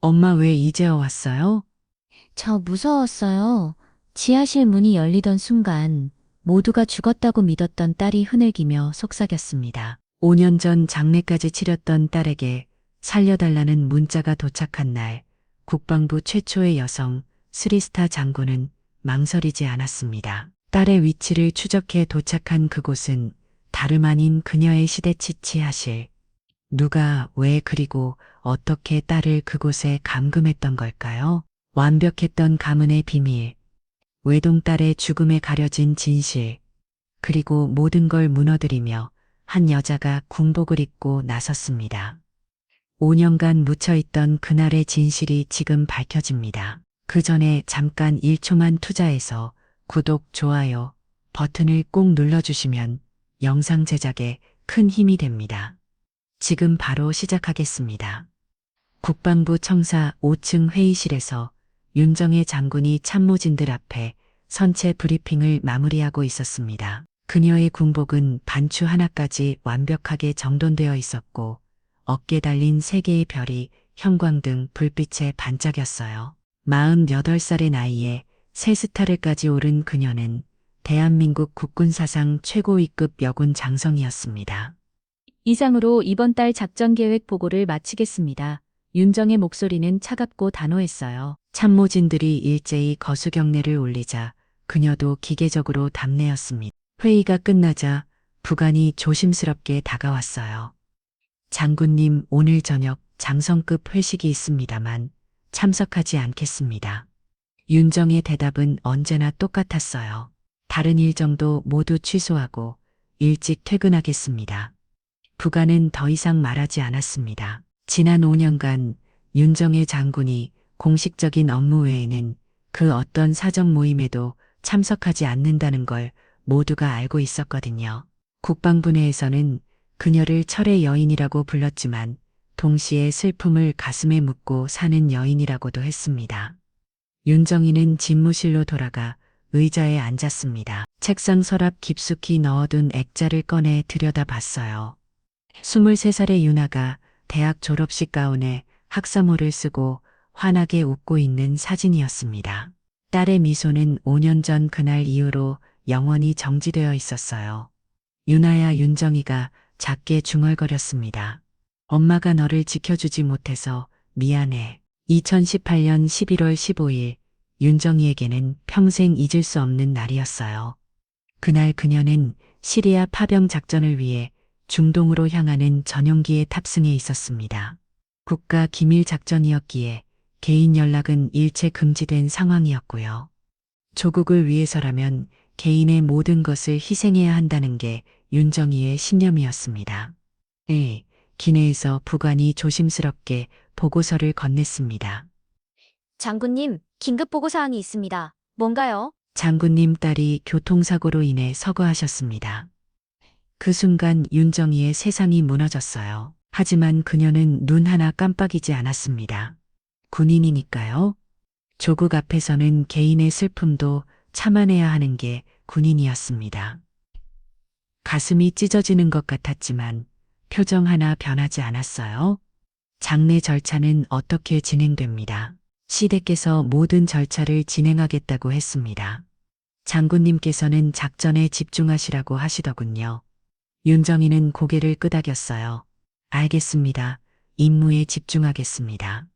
엄마 왜 이제 왔어요? 저 무서웠어요. 지하실 문이 열리던 순간 모두가 죽었다고 믿었던 딸이 흐느끼며 속삭였습니다. 5년 전 장례까지 치렀던 딸에게 살려달라는 문자가 도착한 날, 국방부 최초의 여성 스리스타 장군은 망설이지 않았습니다. 딸의 위치를 추적해 도착한 그곳은 다름 아닌 그녀의 시대치 지하실. 누가, 왜, 그리고 어떻게 딸을 그곳에 감금했던 걸까요? 완벽했던 가문의 비밀, 외동딸의 죽음에 가려진 진실, 그리고 모든 걸 무너뜨리며 한 여자가 군복을 입고 나섰습니다. 5년간 묻혀있던 그날의 진실이 지금 밝혀집니다. 그 전에 잠깐 1초만 투자해서 구독, 좋아요 버튼을 꼭 눌러주시면 영상 제작에 큰 힘이 됩니다. 지금 바로 시작하겠습니다. 국방부 청사 5층 회의실에서 윤정혜 장군이 참모진들 앞에 선체 브리핑을 마무리하고 있었습니다. 그녀의 군복은 반추 하나까지 완벽하게 정돈되어 있었고 어깨 달린 세 개의 별이 형광등 불빛에 반짝였어요. 48살의 나이에 세 스타를까지 오른 그녀는 대한민국 국군 사상 최고위급 여군 장성이었습니다. 이상으로 이번 달 작전 계획 보고를 마치겠습니다. 윤정의 목소리는 차갑고 단호했어요. 참모진들이 일제히 거수경례를 올리자 그녀도 기계적으로 답례었습니다. 회의가 끝나자 부관이 조심스럽게 다가왔어요. 장군님, 오늘 저녁 장성급 회식이 있습니다만 참석하지 않겠습니다. 윤정의 대답은 언제나 똑같았어요. 다른 일정도 모두 취소하고 일찍 퇴근하겠습니다. 부관은 더 이상 말하지 않았습니다. 지난 5년간 윤정의 장군이 공식적인 업무 외에는 그 어떤 사적 모임에도 참석하지 않는다는 걸 모두가 알고 있었거든요. 국방부 내에서는 그녀를 철의 여인이라고 불렀지만 동시에 슬픔을 가슴에 묻고 사는 여인이라고도 했습니다. 윤정이는 집무실로 돌아가 의자에 앉았습니다. 책상 서랍 깊숙이 넣어둔 액자를 꺼내 들여다봤어요. 23살의 윤아가 대학 졸업식 가운에 학사모를 쓰고 환하게 웃고 있는 사진이었습니다. 딸의 미소는 5년 전 그날 이후로 영원히 정지되어 있었어요. 윤아야, 윤정이가 작게 중얼거렸습니다. 엄마가 너를 지켜주지 못해서 미안해. 2018년 11월 15일 윤정이에게는 평생 잊을 수 없는 날이었어요. 그날 그녀는 시리아 파병 작전을 위해 중동으로 향하는 전용기에 탑승해 있었습니다. 국가 기밀 작전이었기에 개인 연락은 일체 금지된 상황이었고요. 조국을 위해서라면 개인의 모든 것을 희생해야 한다는 게 윤정이의 신념이었습니다. 기내에서 부관이 조심스럽게 보고서를 건넸습니다. 장군님, 긴급 보고 사항이 있습니다. 뭔가요? 장군님 딸이 교통사고로 인해 서거하셨습니다. 그 순간 윤정이의 세상이 무너졌어요. 하지만 그녀는 눈 하나 깜빡이지 않았습니다. 군인이니까요. 조국 앞에서는 개인의 슬픔도 참아내야 하는 게 군인이었습니다. 가슴이 찢어지는 것 같았지만 표정 하나 변하지 않았어요. 장례 절차는 어떻게 진행됩니다. 시대께서 모든 절차를 진행하겠다고 했습니다. 장군님께서는 작전에 집중하시라고 하시더군요. 윤정이는 고개를 끄덕였어요. 알겠습니다. 임무에 집중하겠습니다.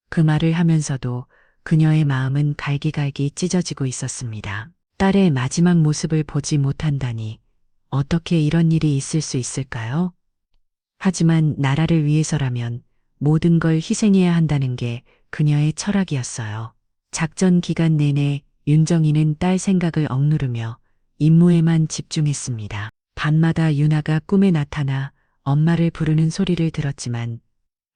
그 말을 하면서도 그녀의 마음은 갈기갈기 찢어지고 있었습니다. 딸의 마지막 모습을 보지 못한다니 어떻게 이런 일이 있을 수 있을까요? 하지만 나라를 위해서라면 모든 걸 희생해야 한다는 게 그녀의 철학이었어요. 작전 기간 내내 윤정이는 딸 생각을 억누르며 임무에만 집중했습니다. 밤마다 윤아가 꿈에 나타나 엄마를 부르는 소리를 들었지만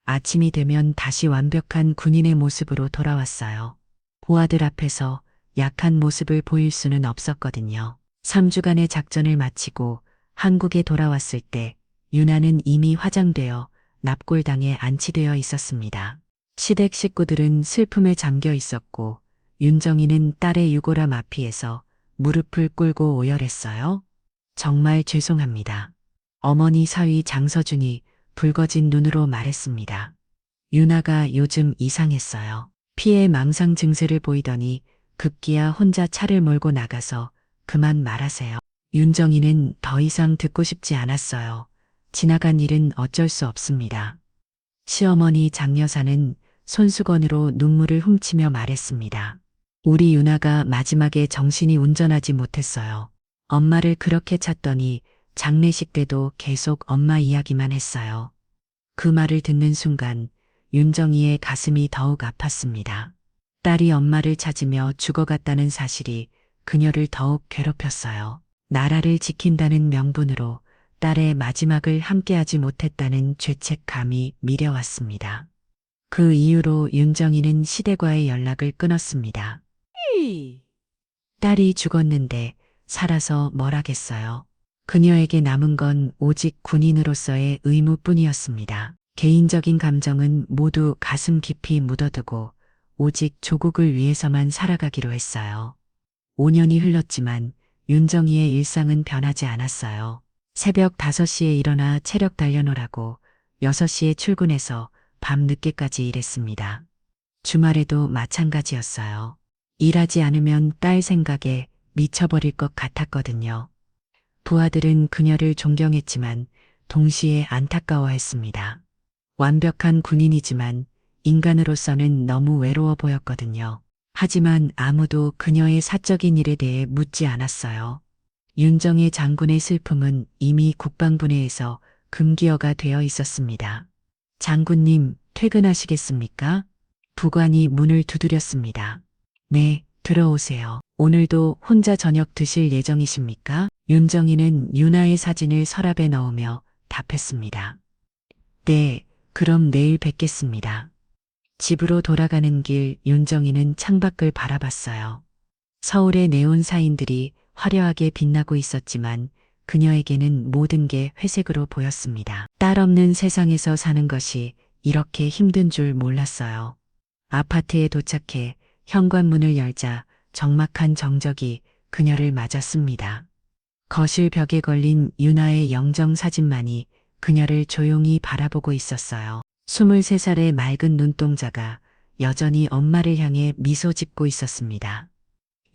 아침이 되면 다시 완벽한 군인의 모습으로 돌아왔어요. 부하들 앞에서 약한 모습을 보일 수는 없었거든요. 3주간의 작전을 마치고 한국에 돌아왔을 때 윤아는 이미 화장되어 납골당에 안치되어 있었습니다. 시댁 식구들은 슬픔에 잠겨 있었고 윤정이는 딸의 유골함 앞이에서 무릎을 꿇고 오열했어요. 정말 죄송합니다. 어머니 사위 장서준이 붉어진 눈으로 말했습니다. 유나가 요즘 이상했어요. 피해 망상 증세를 보이더니 급기야 혼자 차를 몰고 나가서 그만 말하세요. 윤정이는 더 이상 듣고 싶지 않았어요. 지나간 일은 어쩔 수 없습니다. 시어머니 장여사는 손수건으로 눈물을 훔치며 말했습니다. 우리 유나가 마지막에 정신이 운전하지 못했어요. 엄마를 그렇게 찾더니 장례식 때도 계속 엄마 이야기만 했어요. 그 말을 듣는 순간 윤정이의 가슴이 더욱 아팠습니다. 딸이 엄마를 찾으며 죽어갔다는 사실이 그녀를 더욱 괴롭혔어요. 나라를 지킨다는 명분으로 딸의 마지막을 함께하지 못했다는 죄책감이 미려왔습니다. 그 이후로 윤정이는 시댁과의 연락을 끊었습니다. 딸이 죽었는데 살아서 뭘 하겠어요. 그녀에게 남은 건 오직 군인으로서의 의무뿐이었습니다. 개인적인 감정은 모두 가슴 깊이 묻어두고 오직 조국을 위해서만 살아가기로 했어요. 5년이 흘렀지만 윤정이의 일상은 변하지 않았어요. 새벽 5시에 일어나 체력 단련을 하고 6시에 출근해서 밤 늦게까지 일했습니다. 주말에도 마찬가지였어요. 일하지 않으면 딸 생각에 미쳐버릴 것 같았거든요. 부하들은 그녀를 존경했지만 동시에 안타까워했습니다. 완벽한 군인이지만 인간으로서는 너무 외로워 보였거든요. 하지만 아무도 그녀의 사적인 일에 대해 묻지 않았어요. 윤정의 장군의 슬픔은 이미 국방부 내에서 금기어가 되어 있었습니다. 장군님, 퇴근하시겠습니까? 부관이 문을 두드렸습니다. 네, 들어오세요. 오늘도 혼자 저녁 드실 예정이십니까? 윤정이는 유나의 사진을 서랍에 넣으며 답했습니다. 네, 그럼 내일 뵙겠습니다. 집으로 돌아가는 길 윤정이는 창밖을 바라봤어요. 서울의 네온 사인들이 화려하게 빛나고 있었지만 그녀에게는 모든 게 회색으로 보였습니다. 딸 없는 세상에서 사는 것이 이렇게 힘든 줄 몰랐어요. 아파트에 도착해 현관문을 열자 적막한 정적이 그녀를 맞았습니다. 거실 벽에 걸린 유나의 영정 사진만이 그녀를 조용히 바라보고 있었어요. 23살의 맑은 눈동자가 여전히 엄마를 향해 미소 짓고 있었습니다.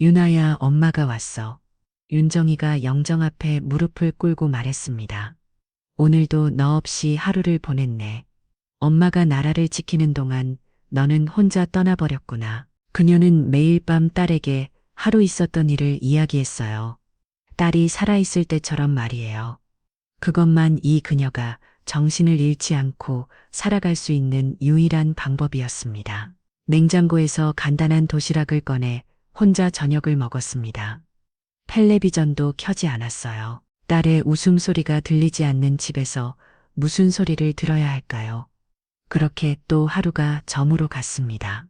유나야, 엄마가 왔어. 윤정이가 영정 앞에 무릎을 꿇고 말했습니다. 오늘도 너 없이 하루를 보냈네. 엄마가 나라를 지키는 동안 너는 혼자 떠나버렸구나. 그녀는 매일 밤 딸에게 하루 있었던 일을 이야기했어요. 딸이 살아있을 때처럼 말이에요. 그것만 이 그녀가 정신을 잃지 않고 살아갈 수 있는 유일한 방법이었습니다. 냉장고에서 간단한 도시락을 꺼내 혼자 저녁을 먹었습니다. 텔레비전도 켜지 않았어요. 딸의 웃음소리가 들리지 않는 집에서 무슨 소리를 들어야 할까요? 그렇게 또 하루가 저물어 갔습니다.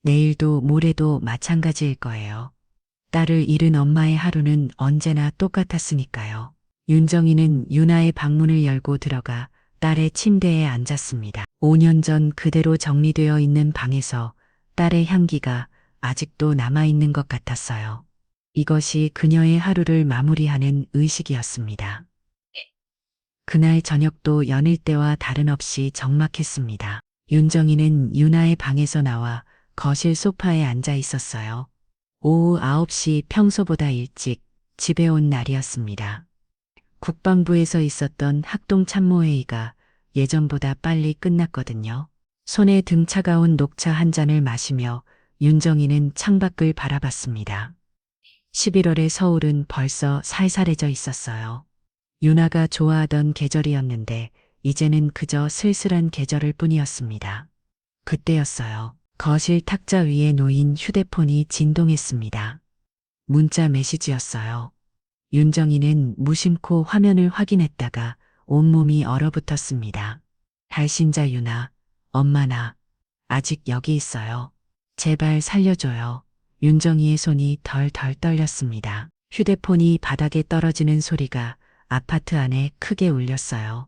내일도 모레도 마찬가지일 거예요. 딸을 잃은 엄마의 하루는 언제나 똑같았으니까요. 윤정이는 유나의 방문을 열고 들어가 딸의 침대에 앉았습니다. 5년 전 그대로 정리되어 있는 방에서 딸의 향기가 아직도 남아있는 것 같았어요. 이것이 그녀의 하루를 마무리하는 의식이었습니다. 그날 저녁도 여느 때와 다름없이 적막했습니다. 윤정이는 유나의 방에서 나와 거실 소파에 앉아 있었어요. 오후 9시 평소보다 일찍 집에 온 날이었습니다. 국방부에서 있었던 학동 참모회의가 예전보다 빨리 끝났거든요. 손에 등 차가운 녹차 한 잔을 마시며 윤정이는 창밖을 바라봤습니다. 11월의 서울은 벌써 살살해져 있었어요. 유나가 좋아하던 계절이었는데 이제는 그저 쓸쓸한 계절일 뿐이었습니다. 그때였어요. 거실 탁자 위에 놓인 휴대폰이 진동했습니다. 문자 메시지였어요. 윤정이는 무심코 화면을 확인했다가 온몸이 얼어붙었습니다. 발신자 유나, 엄마 나 아직 여기 있어요. 제발 살려줘요. 윤정이의 손이 덜덜 떨렸습니다. 휴대폰이 바닥에 떨어지는 소리가 아파트 안에 크게 울렸어요.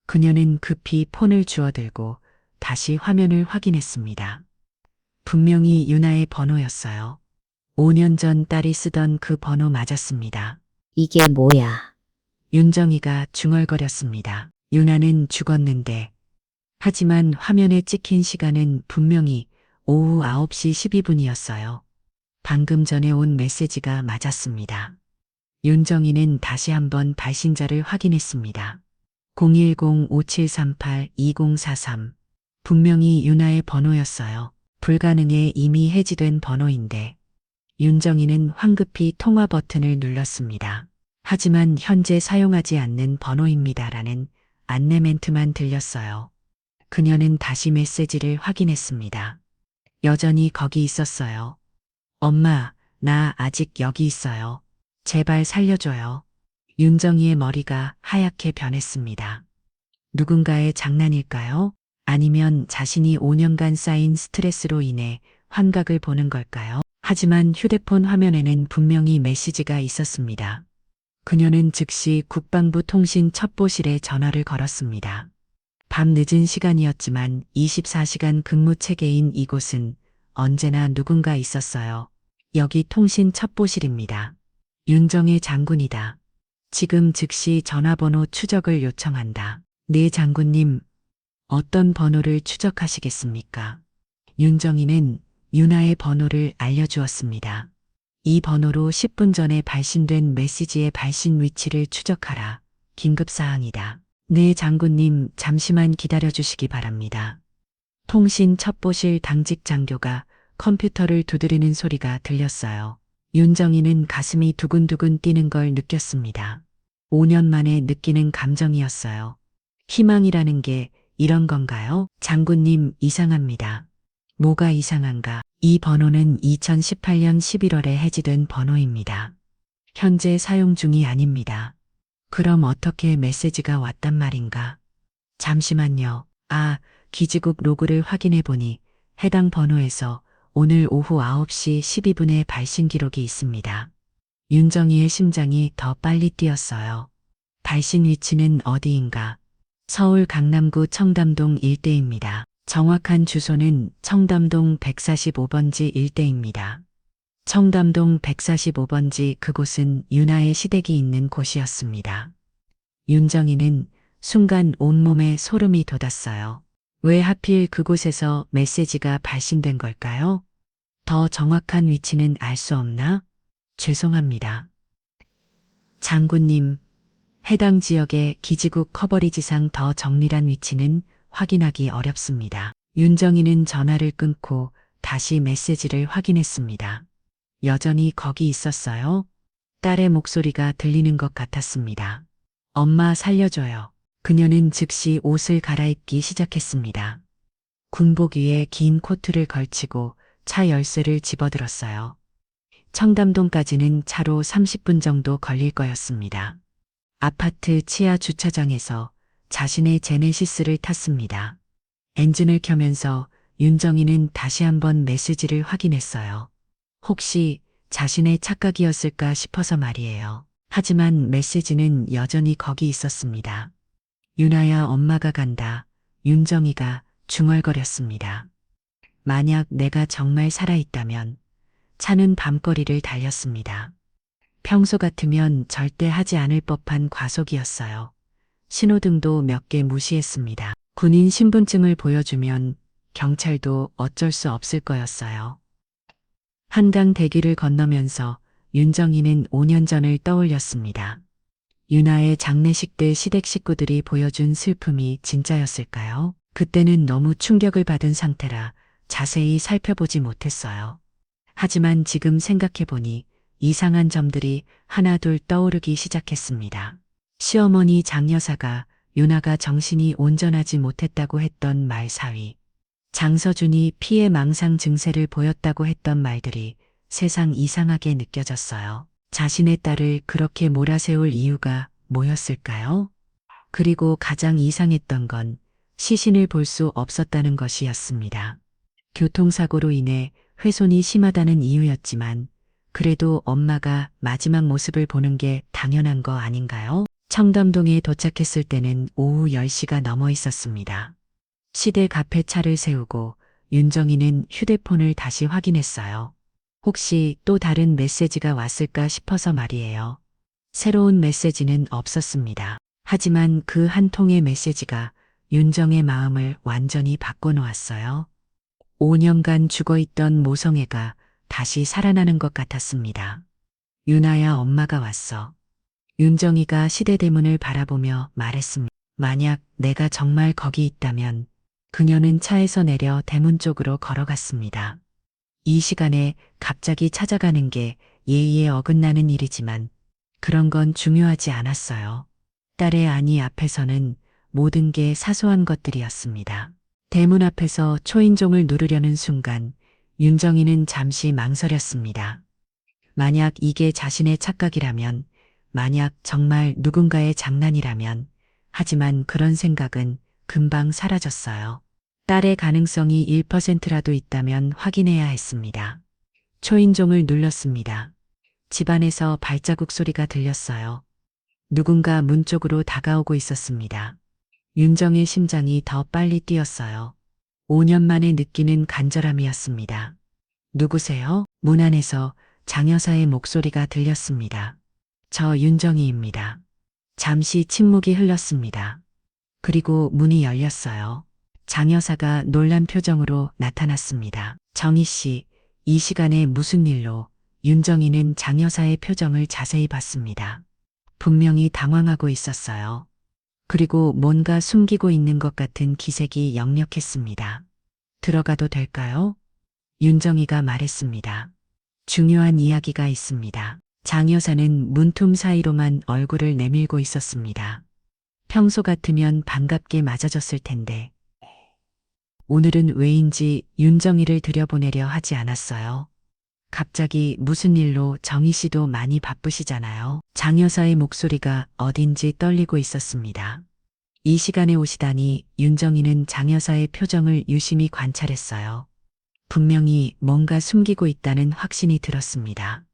그녀는 급히 폰을 주워들고 다시 화면을 확인했습니다. 분명히 유나의 번호였어요. 5년 전 딸이 쓰던 그 번호 맞았습니다. 이게 뭐야? 윤정이가 중얼거렸습니다. 유나는 죽었는데 하지만 화면에 찍힌 시간은 분명히 오후 9시 12분이었어요. 방금 전에 온 메시지가 맞았습니다. 윤정희는 다시 한번 발신자를 확인했습니다. 010-5738-2043. 분명히 윤아의 번호였어요. 불가능에 이미 해지된 번호인데 윤정희는 황급히 통화 버튼을 눌렀습니다. 하지만 현재 사용하지 않는 번호입니다라는 안내 멘트만 들렸어요. 그녀는 다시 메시지를 확인했습니다. 여전히 거기 있었어요. 엄마, 나 아직 여기 있어요. 제발 살려줘요. 윤정희의 머리가 하얗게 변했습니다. 누군가의 장난일까요? 아니면 자신이 5년간 쌓인 스트레스로 인해 환각을 보는 걸까요? 하지만 휴대폰 화면에는 분명히 메시지가 있었습니다. 그녀는 즉시 국방부 통신 첩보실에 전화를 걸었습니다. 밤 늦은 시간이었지만 24시간 근무 체계인 이곳은 언제나 누군가 있었어요. 여기 통신 첩보실입니다. 윤정의 장군이다. 지금 즉시 전화번호 추적을 요청한다. 네 장군님, 어떤 번호를 추적하시겠습니까? 윤정희는 윤아의 번호를 알려주었습니다. 이 번호로 10분 전에 발신된 메시지의 발신 위치를 추적하라. 긴급사항이다. 네 장군님, 잠시만 기다려주시기 바랍니다. 통신 첩보실 당직 장교가 컴퓨터를 두드리는 소리가 들렸어요. 윤정희는 가슴이 두근두근 뛰는 걸 느꼈습니다. 5년 만에 느끼는 감정이었어요. 희망이라는 게 이런 건가요? 장군님, 이상합니다. 뭐가 이상한가? 이 번호는 2018년 11월에 해지된 번호입니다. 현재 사용 중이 아닙니다. 그럼 어떻게 메시지가 왔단 말인가? 잠시만요. 기지국 로그를 확인해 보니 해당 번호에서 오늘 오후 9시 12분에 발신 기록이 있습니다. 윤정희의 심장이 더 빨리 뛰었어요. 발신 위치는 어디인가? 서울 강남구 청담동 일대입니다. 정확한 주소는 청담동 145번지 일대입니다. 청담동 145번지 그곳은 윤아의 시댁이 있는 곳이었습니다. 윤정희는 순간 온몸에 소름이 돋았어요. 왜 하필 그곳에서 메시지가 발신된 걸까요? 더 정확한 위치는 알 수 없나? 죄송합니다. 장군님, 해당 지역의 기지국 커버리지상 더 정밀한 위치는 확인하기 어렵습니다. 윤정희는 전화를 끊고 다시 메시지를 확인했습니다. 여전히 거기 있었어요? 딸의 목소리가 들리는 것 같았습니다. 엄마 살려줘요. 그녀는 즉시 옷을 갈아입기 시작했습니다. 군복 위에 긴 코트를 걸치고 차 열쇠를 집어들었어요. 청담동까지는 차로 30분 정도 걸릴 거였습니다. 아파트 치아 주차장에서 자신의 제네시스를 탔습니다. 엔진을 켜면서 윤정희는 다시 한번 메시지를 확인했어요. 혹시 자신의 착각이었을까 싶어서 말이에요. 하지만 메시지는 여전히 거기 있었습니다. 윤아야, 엄마가 간다. 윤정희가 중얼거렸습니다. 만약 내가 정말 살아있다면. 차는 밤거리를 달렸습니다. 평소 같으면 절대 하지 않을 법한 과속이었어요. 신호등도 몇 개 무시했습니다. 군인 신분증을 보여주면 경찰도 어쩔 수 없을 거였어요. 한강 대기를 건너면서 윤정희는 5년 전을 떠올렸습니다. 윤아의 장례식 때 시댁 식구들이 보여준 슬픔이 진짜였을까요? 그때는 너무 충격을 받은 상태라 자세히 살펴보지 못했어요. 하지만 지금 생각해보니 이상한 점들이 하나둘 떠오르기 시작했습니다. 시어머니 장여사가 윤아가 정신이 온전하지 못했다고 했던 말 사위, 장서준이 피해 망상 증세를 보였다고 했던 말들이 세상 이상하게 느껴졌어요. 자신의 딸을 그렇게 몰아세울 이유가 뭐였을까요? 그리고 가장 이상했던 건 시신을 볼 수 없었다는 것이었습니다. 교통사고로 인해 훼손이 심하다는 이유였지만 그래도 엄마가 마지막 모습을 보는 게 당연한 거 아닌가요? 청담동에 도착했을 때는 오후 10시가 넘어 있었습니다. 시댁 앞에 차를 세우고 윤정희는 휴대폰을 다시 확인했어요. 혹시 또 다른 메시지가 왔을까 싶어서 말이에요. 새로운 메시지는 없었습니다. 하지만 그 한 통의 메시지가 윤정의 마음을 완전히 바꿔놓았어요. 5년간 죽어있던 모성애가 다시 살아나는 것 같았습니다. 윤아야, 엄마가 왔어. 윤정이가 시대대문을 바라보며 말했습니다. 만약 내가 정말 거기 있다면 그녀는 차에서 내려 대문 쪽으로 걸어갔습니다. 이 시간에 갑자기 찾아가는 게 예의에 어긋나는 일이지만 그런 건 중요하지 않았어요. 딸의 아니 앞에서는 모든 게 사소한 것들이었습니다. 대문 앞에서 초인종을 누르려는 순간 윤정이는 잠시 망설였습니다. 만약 이게 자신의 착각이라면, 만약 정말 누군가의 장난이라면, 하지만 그런 생각은 금방 사라졌어요. 딸의 가능성이 1%라도 있다면 확인해야 했습니다. 초인종을 눌렀습니다. 집안에서 발자국 소리가 들렸어요. 누군가 문 쪽으로 다가오고 있었습니다. 윤정의 심장이 더 빨리 뛰었어요. 5년 만에 느끼는 간절함이었습니다. 누구세요? 문 안에서 장 여사의 목소리가 들렸습니다. 저 윤정희입니다. 잠시 침묵이 흘렀습니다. 그리고 문이 열렸어요. 장 여사가 놀란 표정으로 나타났습니다. 정희 씨, 이 시간에 무슨 일로? 윤정희는 장 여사의 표정을 자세히 봤습니다. 분명히 당황하고 있었어요. 그리고 뭔가 숨기고 있는 것 같은 기색이 역력했습니다. 들어가도 될까요? 윤정희가 말했습니다. 중요한 이야기가 있습니다. 장 여사는 문틈 사이로만 얼굴을 내밀고 있었습니다. 평소 같으면 반갑게 맞아줬을 텐데 오늘은 왜인지 윤정희를 들여보내려 하지 않았어요. 갑자기 무슨 일로? 정희 씨도 많이 바쁘시잖아요. 장 여사의 목소리가 어딘지 떨리고 있었습니다. 이 시간에 오시다니. 윤정희는 장 여사의 표정을 유심히 관찰했어요. 분명히 뭔가 숨기고 있다는 확신이 들었습니다.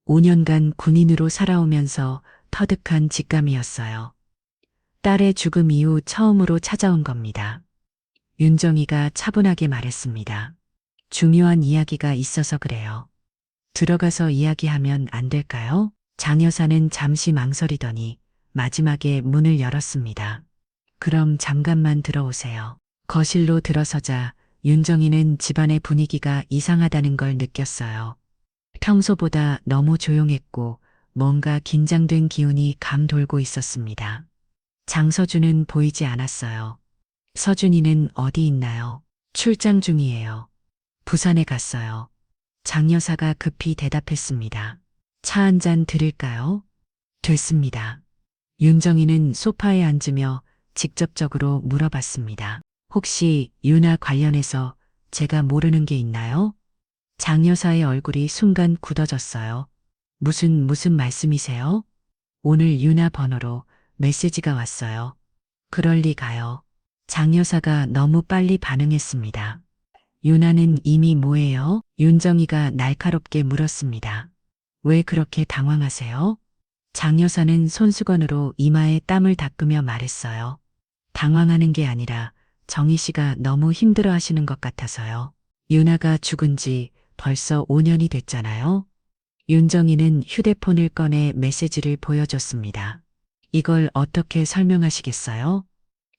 5년간 군인으로 살아오면서 터득한 직감이었어요. 딸의 죽음 이후 처음으로 찾아온 겁니다. 윤정희가 차분하게 말했습니다. 중요한 이야기가 있어서 그래요. 들어가서 이야기하면 안 될까요? 장 여사는 잠시 망설이더니 마지막에 문을 열었습니다. 그럼 잠깐만 들어오세요. 거실로 들어서자 윤정희는 집안의 분위기가 이상하다는 걸 느꼈어요. 평소보다 너무 조용했고 뭔가 긴장된 기운이 감돌고 있었습니다. 장서준은 보이지 않았어요. 서준이는 어디 있나요? 출장 중이에요. 부산에 갔어요. 장 여사가 급히 대답했습니다. 차 한 잔 드릴까요? 됐습니다. 윤정희는 소파에 앉으며 직접적으로 물어봤습니다. 혹시 윤아 관련해서 제가 모르는 게 있나요? 장 여사의 얼굴이 순간 굳어졌어요. 무슨 말씀이세요? 오늘 윤아 번호로 메시지가 왔어요. 그럴 리가요. 장 여사가 너무 빨리 반응했습니다. 윤아는 이미 뭐예요? 윤정희가 날카롭게 물었습니다. 왜 그렇게 당황하세요? 장 여사는 손수건으로 이마에 땀을 닦으며 말했어요. 당황하는 게 아니라 정희 씨가 너무 힘들어 하시는 것 같아서요. 윤아가 죽은 지 벌써 5년이 됐잖아요. 윤정희는 휴대폰을 꺼내 메시지를 보여줬습니다. 이걸 어떻게 설명하시겠어요?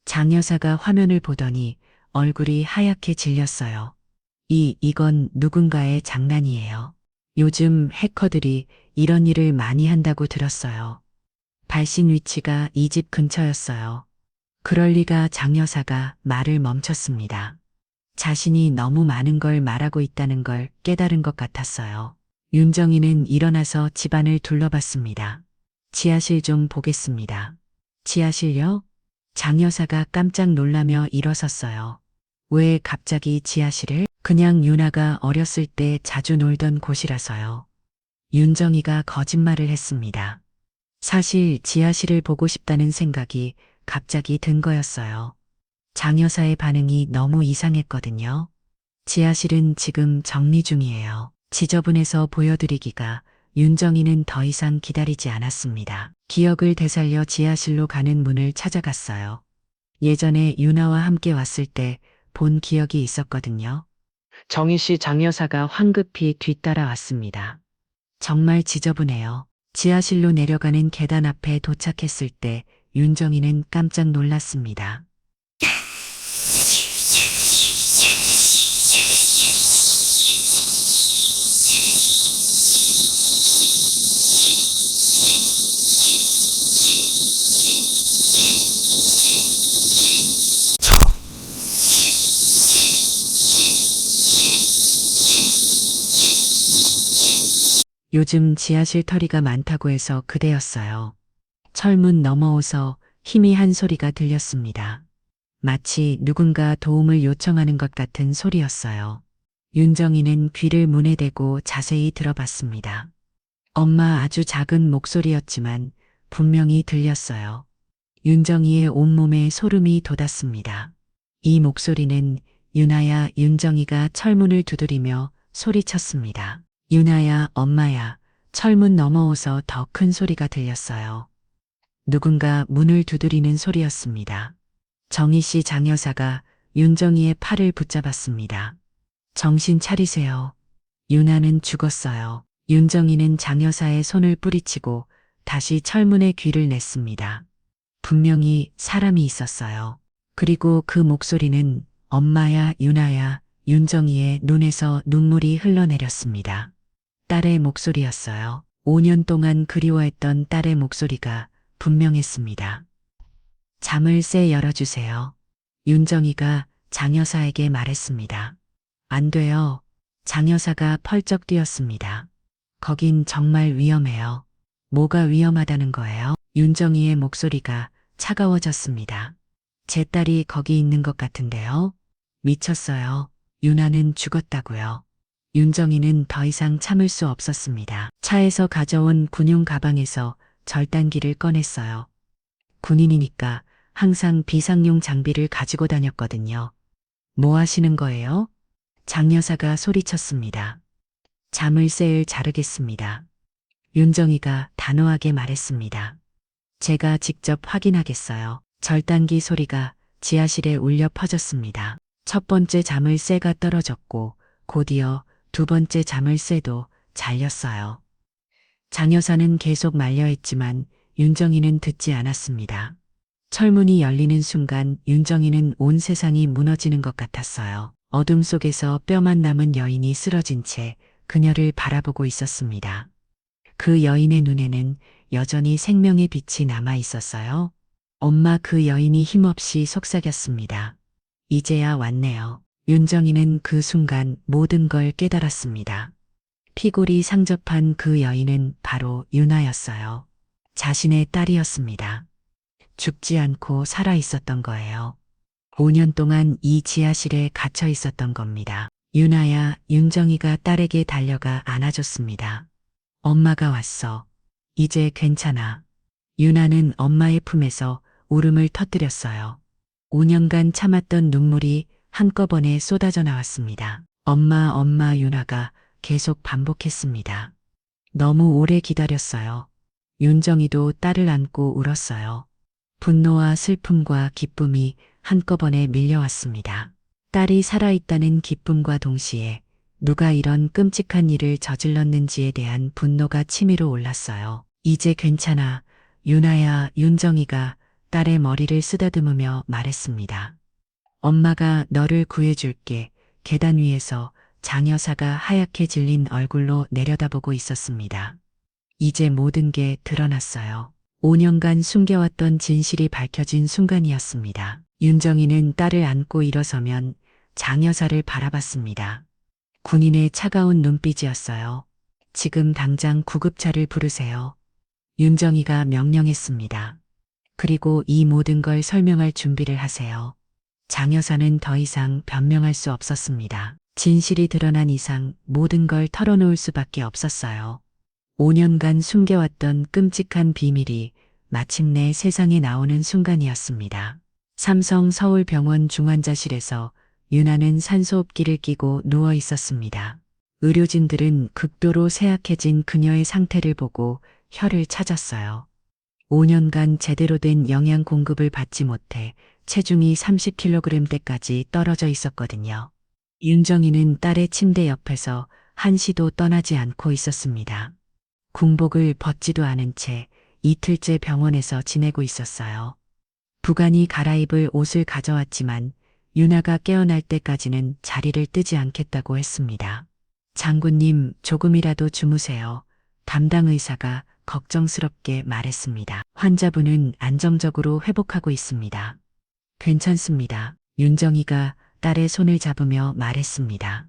장 여사가 화면을 보더니 얼굴이 하얗게 질렸어요. 이건 누군가의 장난이에요. 요즘 해커들이 이런 일을 많이 한다고 들었어요. 발신 위치가 이 집 근처였어요. 그럴 리가. 장 여사가 말을 멈췄습니다. 자신이 너무 많은 걸 말하고 있다는 걸 깨달은 것 같았어요. 윤정희는 일어나서 집안을 둘러봤습니다. 지하실 좀 보겠습니다. 지하실요? 장 여사가 깜짝 놀라며 일어섰어요. 왜 갑자기 지하실을? 그냥 윤아가 어렸을 때 자주 놀던 곳이라서요. 윤정희가 거짓말을 했습니다. 사실 지하실을 보고 싶다는 생각이 갑자기 든 거였어요. 장 여사의 반응이 너무 이상했거든요. 지하실은 지금 정리 중이에요. 지저분해서 보여드리기가. 윤정희는 더 이상 기다리지 않았습니다. 기억을 되살려 지하실로 가는 문을 찾아갔어요. 예전에 윤아와 함께 왔을 때 본 기억이 있었거든요. 정희 씨. 장 여사가 황급히 뒤따라왔습니다. 정말 지저분해요. 지하실로 내려가는 계단 앞에 도착했을 때 윤정희는 깜짝 놀랐습니다. 요즘 지하실 털이가 많다고 해서 그대였어요. 철문 넘어오서 희미한 소리가 들렸습니다. 마치 누군가 도움을 요청하는 것 같은 소리였어요. 윤정이는 귀를 문에 대고 자세히 들어봤습니다. 엄마 아주 작은 목소리였지만 분명히 들렸어요. 윤정이의 온몸에 소름이 돋았습니다. 이 목소리는 윤아야, 윤정이가 철문을 두드리며 소리쳤습니다. 윤아야, 엄마야, 철문 넘어오서 더 큰 소리가 들렸어요. 누군가 문을 두드리는 소리였습니다. 정희 씨 장여사가 윤정이의 팔을 붙잡았습니다. 정신 차리세요. 윤아는 죽었어요. 윤정이는 장여사의 손을 뿌리치고 다시 철문에 귀를 냈습니다. 분명히 사람이 있었어요. 그리고 그 목소리는 엄마야, 윤아야, 윤정이의 눈에서 눈물이 흘러내렸습니다. 딸의 목소리였어요. 5년 동안 그리워했던 딸의 목소리가 분명했습니다. 자물쇠 열어주세요. 윤정이가 장여사에게 말했습니다. 안 돼요. 장여사가 펄쩍 뛰었습니다. 거긴 정말 위험해요. 뭐가 위험하다는 거예요? 윤정이의 목소리가 차가워졌습니다. 제 딸이 거기 있는 것 같은데요. 미쳤어요. 윤아는 죽었다고요. 윤정이는 더 이상 참을 수 없었습니다. 차에서 가져온 군용 가방에서 절단기를 꺼냈어요. 군인이니까 항상 비상용 장비를 가지고 다녔거든요. 뭐 하시는 거예요? 장여사가 소리쳤습니다. 자물쇠를 자르겠습니다. 윤정이가 단호하게 말했습니다. 제가 직접 확인하겠어요. 절단기 소리가 지하실에 울려 퍼졌습니다. 첫 번째 자물쇠가 떨어졌고 곧이어 두 번째 자물쇠도 잘렸어요. 장여사는 계속 말려했지만 윤정이는 듣지 않았습니다. 철문이 열리는 순간 윤정이는 온 세상이 무너지는 것 같았어요. 어둠 속에서 뼈만 남은 여인이 쓰러진 채 그녀를 바라보고 있었습니다. 그 여인의 눈에는 여전히 생명의 빛이 남아 있었어요. 엄마, 그 여인이 힘없이 속삭였습니다. 이제야 왔네요. 윤정이는 그 순간 모든 걸 깨달았습니다. 피골이 상접한 그 여인은 바로 윤아였어요. 자신의 딸이었습니다. 죽지 않고 살아 있었던 거예요. 5년 동안 이 지하실에 갇혀 있었던 겁니다. 윤아야, 윤정이가 딸에게 달려가 안아줬습니다. 엄마가 왔어. 이제 괜찮아. 윤아는 엄마의 품에서 울음을 터뜨렸어요. 5년간 참았던 눈물이 한꺼번에 쏟아져 나왔습니다. 엄마, 엄마. 윤아가 계속 반복했습니다. 너무 오래 기다렸어요. 윤정이도 딸을 안고 울었어요. 분노와 슬픔과 기쁨이 한꺼번에 밀려왔습니다. 딸이 살아있다는 기쁨과 동시에 누가 이런 끔찍한 일을 저질렀는지에 대한 분노가 치밀어 올랐어요. 이제 괜찮아. 윤아야. 윤정이가 딸의 머리를 쓰다듬으며 말했습니다. 엄마가 너를 구해줄게. 계단 위에서 장여사가 하얗게 질린 얼굴로 내려다보고 있었습니다. 이제 모든 게 드러났어요. 5년간 숨겨왔던 진실이 밝혀진 순간이었습니다. 윤정이는 딸을 안고 일어서면 장여사를 바라봤습니다. 군인의 차가운 눈빛이었어요. 지금 당장 구급차를 부르세요. 윤정이가 명령했습니다. 그리고 이 모든 걸 설명할 준비를 하세요. 장여사는 더 이상 변명할 수 없었습니다. 진실이 드러난 이상 모든 걸 털어놓을 수밖에 없었어요. 5년간 숨겨왔던 끔찍한 비밀이 마침내 세상에 나오는 순간이었습니다. 삼성 서울병원 중환자실에서 윤아는 산소호흡기를 끼고 누워 있었습니다. 의료진들은 극도로 쇠약해진 그녀의 상태를 보고 혀를 찾았어요. 5년간 제대로 된 영양 공급을 받지 못해 체중이 30kg대까지 떨어져 있었거든요. 윤정이는 딸의 침대 옆에서 한시도 떠나지 않고 있었습니다. 군복을 벗지도 않은 채 이틀째 병원에서 지내고 있었어요. 부관이 갈아입을 옷을 가져왔지만 윤아가 깨어날 때까지는 자리를 뜨지 않겠다고 했습니다. 장군님, 조금이라도 주무세요. 담당 의사가 걱정스럽게 말했습니다. 환자분은 안정적으로 회복하고 있습니다. 괜찮습니다. 윤정이가 딸의 손을 잡으며 말했습니다.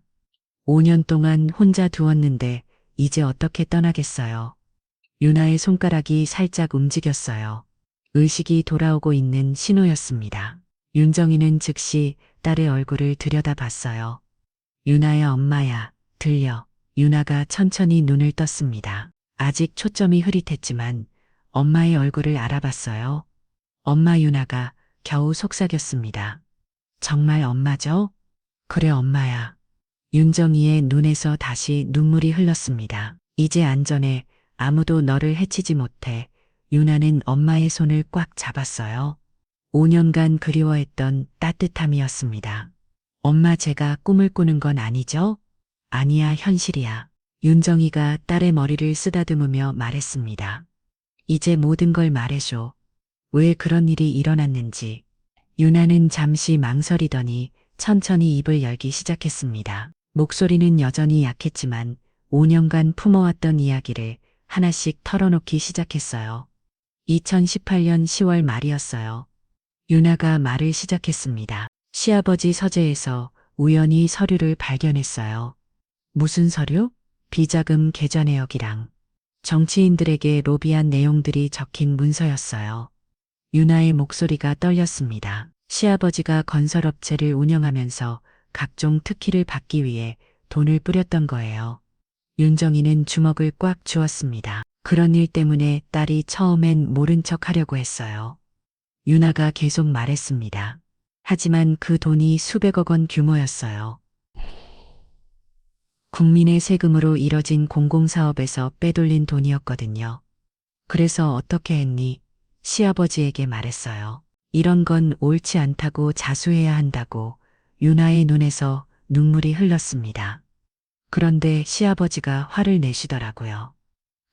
5년 동안 혼자 두었는데 이제 어떻게 떠나겠어요. 유나의 손가락이 살짝 움직였어요. 의식이 돌아오고 있는 신호였습니다. 윤정이는 즉시 딸의 얼굴을 들여다봤어요. 유나야, 엄마야, 들려. 유나가 천천히 눈을 떴습니다. 아직 초점이 흐릿했지만 엄마의 얼굴을 알아봤어요. 엄마. 유나가 겨우 속삭였습니다. 정말 엄마죠? 그래, 엄마야. 윤정이의 눈에서 다시 눈물이 흘렀습니다. 이제 안전해. 아무도 너를 해치지 못해. 유나는 엄마의 손을 꽉 잡았어요. 5년간 그리워했던 따뜻함이었습니다. 엄마, 제가 꿈을 꾸는 건 아니죠? 아니야, 현실이야. 윤정이가 딸의 머리를 쓰다듬으며 말했습니다. 이제 모든 걸 말해줘. 왜 그런 일이 일어났는지. 유나는 잠시 망설이더니 천천히 입을 열기 시작했습니다. 목소리는 여전히 약했지만 5년간 품어왔던 이야기를 하나씩 털어놓기 시작했어요. 2018년 10월 말이었어요. 유나가 말을 시작했습니다. 시아버지 서재에서 우연히 서류를 발견했어요. 무슨 서류? 비자금 계좌 내역이랑 정치인들에게 로비한 내용들이 적힌 문서였어요. 유나의 목소리가 떨렸습니다. 시아버지가 건설업체를 운영하면서 각종 특혜를 받기 위해 돈을 뿌렸던 거예요. 윤정이는 주먹을 꽉 쥐었습니다. 그런 일 때문에 딸이 처음엔 모른 척 하려고 했어요. 유나가 계속 말했습니다. 하지만 그 돈이 수백억 원 규모였어요. 국민의 세금으로 이뤄진 공공사업에서 빼돌린 돈이었거든요. 그래서 어떻게 했니? 시아버지에게 말했어요. 이런 건 옳지 않다고 자수해야 한다고. 유나의 눈에서 눈물이 흘렀습니다. 그런데 시아버지가 화를 내시더라고요.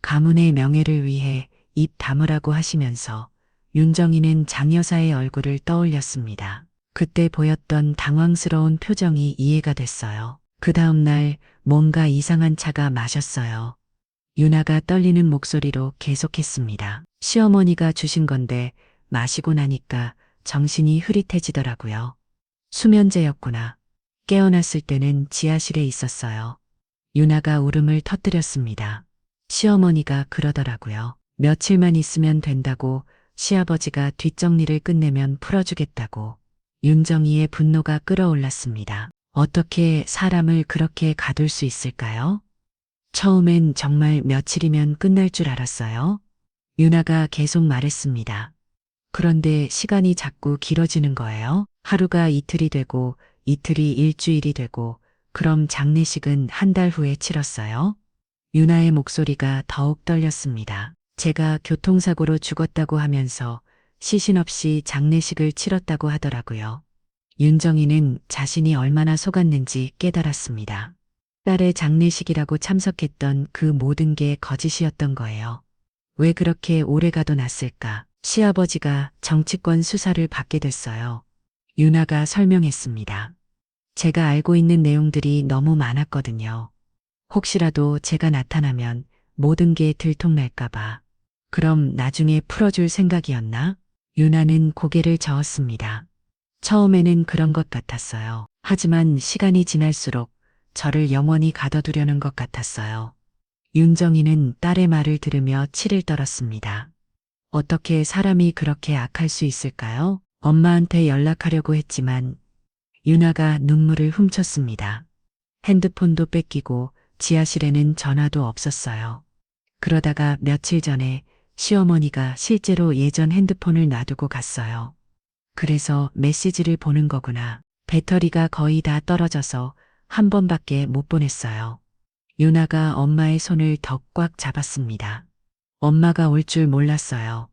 가문의 명예를 위해 입 다무라고 하시면서 윤정이는 장여사의 얼굴을 떠올렸습니다. 그때 보였던 당황스러운 표정이 이해가 됐어요. 그 다음 날 뭔가 이상한 차가 마셨어요. 유나가 떨리는 목소리로 계속했습니다. 시어머니가 주신 건데 마시고 나니까 정신이 흐릿해지더라고요. 수면제였구나. 깨어났을 때는 지하실에 있었어요. 유나가 울음을 터뜨렸습니다. 시어머니가 그러더라고요. 며칠만 있으면 된다고, 시아버지가 뒷정리를 끝내면 풀어주겠다고. 윤정이의 분노가 끓어올랐습니다. 어떻게 사람을 그렇게 가둘 수 있을까요? 처음엔 정말 며칠이면 끝날 줄 알았어요. 유나가 계속 말했습니다. 그런데 시간이 자꾸 길어지는 거예요. 하루가 이틀이 되고 이틀이 일주일이 되고 그럼 장례식은 한 달 후에 치렀어요. 유나의 목소리가 더욱 떨렸습니다. 제가 교통사고로 죽었다고 하면서 시신 없이 장례식을 치렀다고 하더라고요. 윤정이는 자신이 얼마나 속았는지 깨달았습니다. 딸의 장례식이라고 참석했던 그 모든 게 거짓이었던 거예요. 왜 그렇게 오래 가둬놨을까? 시아버지가 정치권 수사를 받게 됐어요. 유나가 설명했습니다. 제가 알고 있는 내용들이 너무 많았거든요. 혹시라도 제가 나타나면 모든 게 들통날까봐. 그럼 나중에 풀어줄 생각이었나? 유나는 고개를 저었습니다. 처음에는 그런 것 같았어요. 하지만 시간이 지날수록 저를 영원히 가둬두려는 것 같았어요. 윤정이는 딸의 말을 들으며 치를 떨었습니다. 어떻게 사람이 그렇게 악할 수 있을까요? 엄마한테 연락하려고 했지만 유나가 눈물을 훔쳤습니다. 핸드폰도 뺏기고 지하실에는 전화도 없었어요. 그러다가 며칠 전에 시어머니가 실제로 예전 핸드폰을 놔두고 갔어요. 그래서 메시지를 보는 거구나. 배터리가 거의 다 떨어져서 한 번밖에 못 보냈어요. 유나가 엄마의 손을 더 꽉 잡았습니다. 엄마가 올 줄 몰랐어요.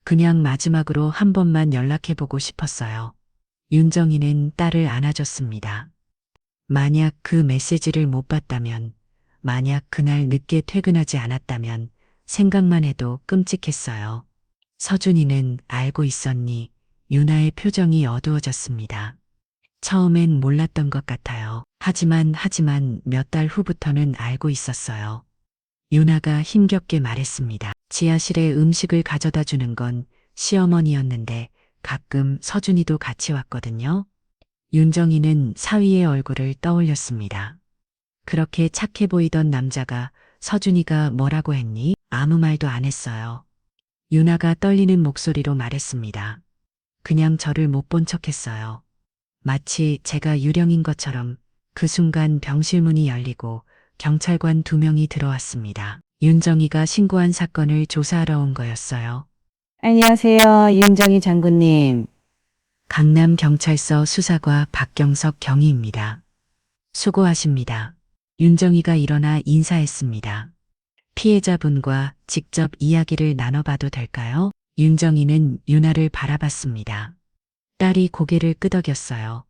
그냥 마지막으로 한 번만 연락해보고 싶었어요. 윤정이는 딸을 안아줬습니다. 만약 그 메시지를 못 봤다면, 만약 그날 늦게 퇴근하지 않았다면 생각만 해도 끔찍했어요. 서준이는 알고 있었니? 유나의 표정이 어두워졌습니다. 처음엔 몰랐던 것 같아요. 하지만 몇 달 후부터는 알고 있었어요. 유나가 힘겹게 말했습니다. 지하실에 음식을 가져다 주는 건 시어머니였는데 가끔 서준이도 같이 왔거든요. 윤정이는 사위의 얼굴을 떠올렸습니다. 그렇게 착해 보이던 남자가 서준이가 뭐라고 했니? 아무 말도 안 했어요. 유나가 떨리는 목소리로 말했습니다. 그냥 저를 못 본 척 했어요. 마치 제가 유령인 것처럼. 그 순간 병실문이 열리고 경찰관 2명이 들어왔습니다. 윤정이가 신고한 사건을 조사하러 온 거였어요. 안녕하세요, 윤정희 장군님. 강남경찰서 수사과 박경석 경위입니다. 수고하십니다. 윤정이가 일어나 인사했습니다. 피해자분과 직접 이야기를 나눠봐도 될까요? 윤정이는 유나를 바라봤습니다. 딸이 고개를 끄덕였어요.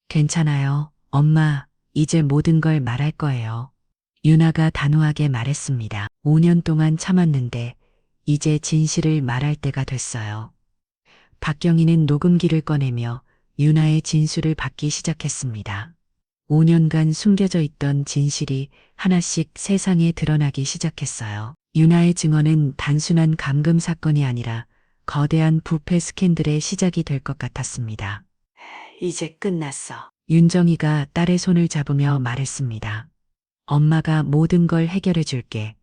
괜찮아요, 엄마. 이제 모든 걸 말할 거예요. 유나가 단호하게 말했습니다. 5년 동안 참았는데 이제 진실을 말할 때가 됐어요. 박경희는 녹음기를 꺼내며 유나의 진술을 받기 시작했습니다. 5년간 숨겨져 있던 진실이 하나씩 세상에 드러나기 시작했어요. 유나의 증언은 단순한 감금 사건이 아니라 거대한 부패 스캔들의 시작이 될 것 같았습니다. 이제 끝났어. 윤정이가 딸의 손을 잡으며 말했습니다. 엄마가 모든 걸 해결해 줄게.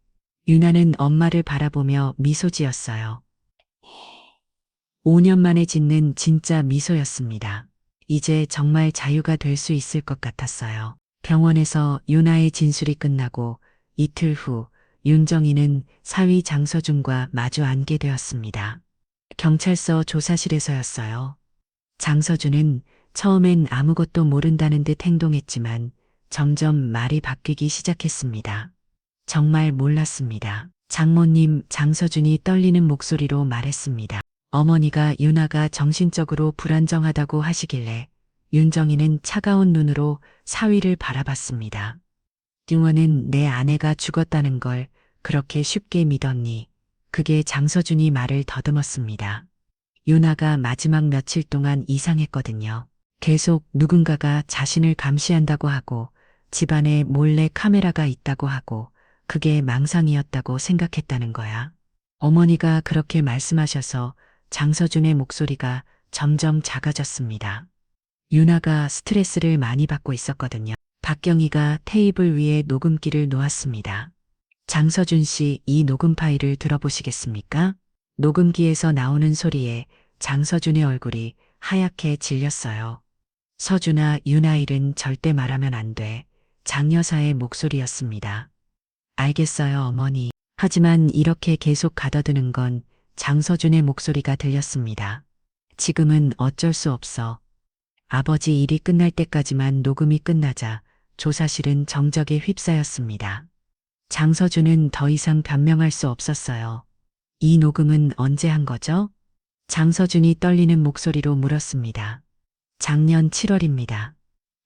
유나는 엄마를 바라보며 미소 지었어요. 5년 만에 짓는 진짜 미소였습니다. 이제 정말 자유가 될 수 있을 것 같았어요. 병원에서 유나의 진술이 끝나고 이틀 후 윤정이는 사위 장서준과 마주 앉게 되었습니다. 경찰서 조사실에서였어요. 장서준은 처음엔 아무것도 모른다는 듯 행동했지만 점점 말이 바뀌기 시작했습니다. 정말 몰랐습니다. 장모님, 장서준이 떨리는 목소리로 말했습니다. 어머니가 유나가 정신적으로 불안정하다고 하시길래 윤정이는 차가운 눈으로 사위를 바라봤습니다. 등원은 내 아내가 죽었다는 걸 그렇게 쉽게 믿었니? 그게 장서준이 말을 더듬었습니다. 유나가 마지막 며칠 동안 이상했거든요. 계속 누군가가 자신을 감시한다고 하고 집안에 몰래 카메라가 있다고 하고 그게 망상이었다고 생각했다는 거야. 어머니가 그렇게 말씀하셔서 장서준의 목소리가 점점 작아졌습니다. 유나가 스트레스를 많이 받고 있었거든요. 박경희가 테이블 위에 녹음기를 놓았습니다. 장서준 씨, 이 녹음 파일을 들어보시겠습니까? 녹음기에서 나오는 소리에 장서준의 얼굴이 하얗게 질렸어요. 서준아, 유나 일은 절대 말하면 안 돼. 장 여사의 목소리였습니다. 알겠어요, 어머니. 하지만 이렇게 계속 가둬두는 건 장서준의 목소리가 들렸습니다. 지금은 어쩔 수 없어. 아버지 일이 끝날 때까지만. 녹음이 끝나자 조사실은 정적에 휩싸였습니다. 장서준은 더 이상 변명할 수 없었어요. 이 녹음은 언제 한 거죠? 장서준이 떨리는 목소리로 물었습니다. 작년 7월입니다.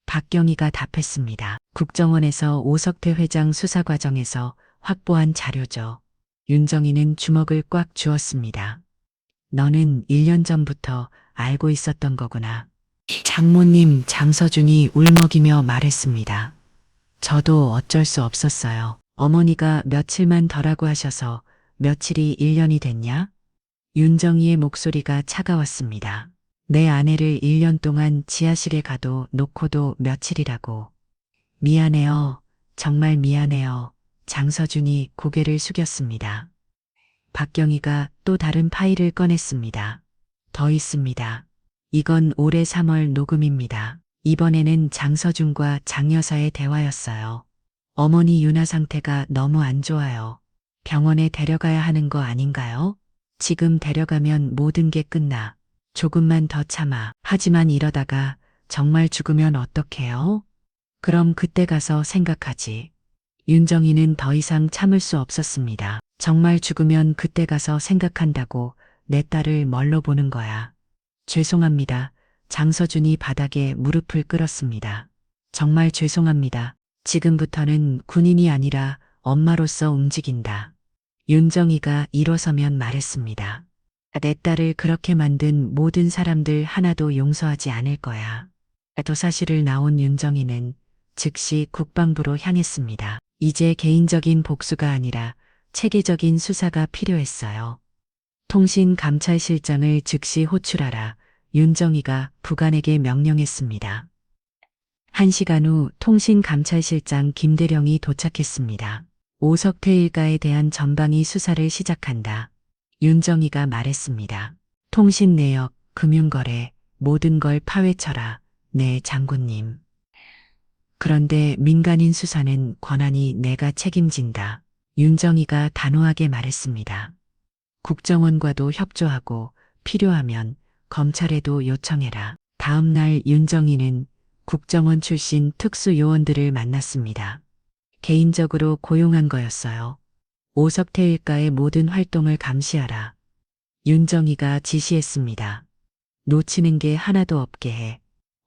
박경희가 답했습니다. 국정원에서 오석태 회장 수사 과정에서 확보한 자료죠. 윤정이는 주먹을 꽉 쥐었습니다. 너는 1년 전부터 알고 있었던 거구나. 장모님, 장서준이 울먹이며 말했습니다. 저도 어쩔 수 없었어요. 어머니가 며칠만 더라고 하셔서 며칠이 1년이 됐냐? 윤정이의 목소리가 차가웠습니다. 내 아내를 1년 동안 지하실에 가도 놓고도 며칠이라고. 미안해요. 정말 미안해요. 장서준이 고개를 숙였습니다. 박경희가 또 다른 파일을 꺼냈습니다. 더 있습니다. 이건 올해 3월 녹음입니다. 이번에는 장서준과 장 여사의 대화였어요. 어머니 유나 상태가 너무 안 좋아요. 병원에 데려가야 하는 거 아닌가요? 지금 데려가면 모든 게 끝나. 조금만 더 참아. 하지만 이러다가 정말 죽으면 어떡해요? 그럼 그때 가서 생각하지. 윤정이는 더 이상 참을 수 없었습니다. 정말 죽으면 그때 가서 생각한다고 내 딸을 뭘로 보는 거야. 죄송합니다. 장서준이 바닥에 무릎을 꿇었습니다. 정말 죄송합니다. 지금부터는 군인이 아니라 엄마로서 움직인다. 윤정이가 일어서면 말했습니다. 내 딸을 그렇게 만든 모든 사람들 하나도 용서하지 않을 거야. 도사실을 나온 윤정이는 즉시 국방부로 향했습니다. 이제 개인적인 복수가 아니라 체계적인 수사가 필요했어요. 통신감찰실장을 즉시 호출하라. 윤정이가 부관에게 명령했습니다. 1시간 후 통신감찰실장 김대령이 도착했습니다. 오석태 일가에 대한 전방위 수사를 시작한다. 윤정이가 말했습니다. 통신 내역, 금융거래, 모든 걸 파헤쳐라. 네, 장군님. 그런데 민간인 수사는 권한이 내가 책임진다. 윤정이가 단호하게 말했습니다. 국정원과도 협조하고 필요하면 검찰에도 요청해라. 다음 날 윤정이는 국정원 출신 특수요원들을 만났습니다. 개인적으로 고용한 거였어요. 오석태 일가의 모든 활동을 감시하라. 윤정이가 지시했습니다. 놓치는 게 하나도 없게 해.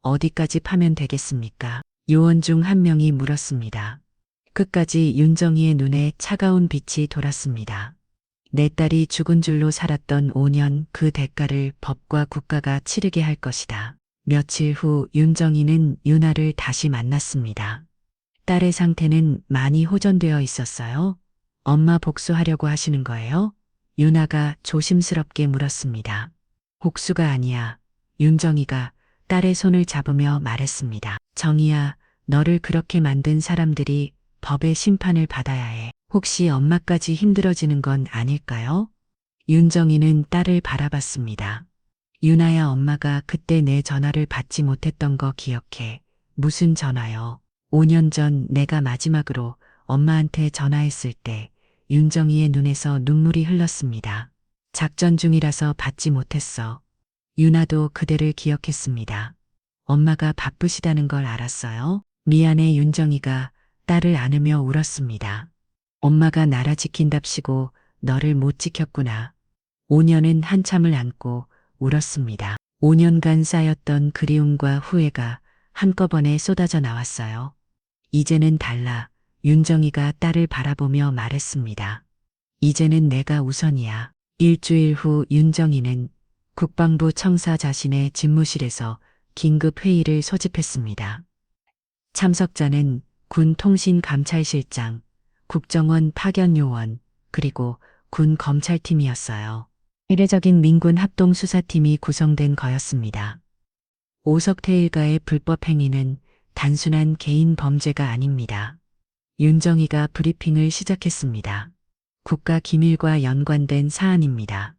어디까지 파면 되겠습니까? 요원 중 한 명이 물었습니다. 끝까지 윤정이의 눈에 차가운 빛이 돌았습니다. 내 딸이 죽은 줄로 살았던 5년 그 대가를 법과 국가가 치르게 할 것이다. 며칠 후 윤정이는 윤아를 다시 만났습니다. 딸의 상태는 많이 호전되어 있었어요. 엄마 복수하려고 하시는 거예요? 윤아가 조심스럽게 물었습니다. 복수가 아니야. 윤정이가 딸의 손을 잡으며 말했습니다. 정이야, 너를 그렇게 만든 사람들이 법의 심판을 받아야 해. 혹시 엄마까지 힘들어지는 건 아닐까요? 윤정이는 딸을 바라봤습니다. 윤아야, 엄마가 그때 내 전화를 받지 못했던 거 기억해. 무슨 전화요? 5년 전 내가 마지막으로 엄마한테 전화했을 때 윤정이의 눈에서 눈물이 흘렀습니다. 작전 중이라서 받지 못했어. 윤아도 그대를 기억했습니다. 엄마가 바쁘시다는 걸 알았어요? 미안해. 윤정이가 딸을 안으며 울었습니다. 엄마가 나라 지킨답시고 너를 못 지켰구나. 5년은 한참을 안고 울었습니다. 5년간 쌓였던 그리움과 후회가 한꺼번에 쏟아져 나왔어요. 이제는 달라. 윤정이가 딸을 바라보며 말했습니다. 이제는 내가 우선이야. 일주일 후 윤정이는 국방부 청사 자신의 집무실에서 긴급 회의를 소집했습니다. 참석자는 군 통신감찰실장, 국정원 파견요원, 그리고 군 검찰팀이었어요. 이례적인 민군 합동수사팀이 구성된 거였습니다. 오석태 일가의 불법 행위는 단순한 개인 범죄가 아닙니다. 윤정이가 브리핑을 시작했습니다. 국가기밀과 연관된 사안입니다.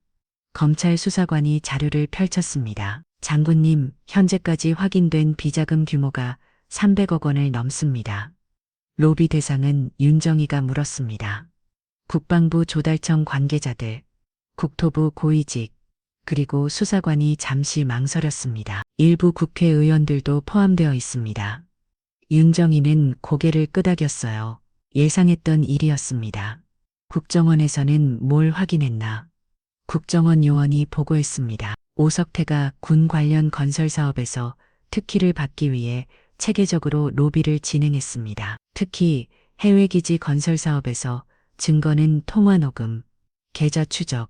검찰 수사관이 자료를 펼쳤습니다. 장군님, 현재까지 확인된 비자금 규모가 300억 원을 넘습니다. 로비 대상은 윤정이가 물었습니다. 국방부 조달청 관계자들, 국토부 고위직, 그리고 수사관이 잠시 망설였습니다. 일부 국회의원들도 포함되어 있습니다. 윤정이는 고개를 끄덕였어요. 예상했던 일이었습니다. 국정원에서는 뭘 확인했나? 국정원 요원이 보고했습니다. 오석태가 군 관련 건설 사업에서 특혜를 받기 위해 체계적으로 로비를 진행했습니다. 특히 해외기지 건설 사업에서 증거는 통화 녹음, 계좌 추적,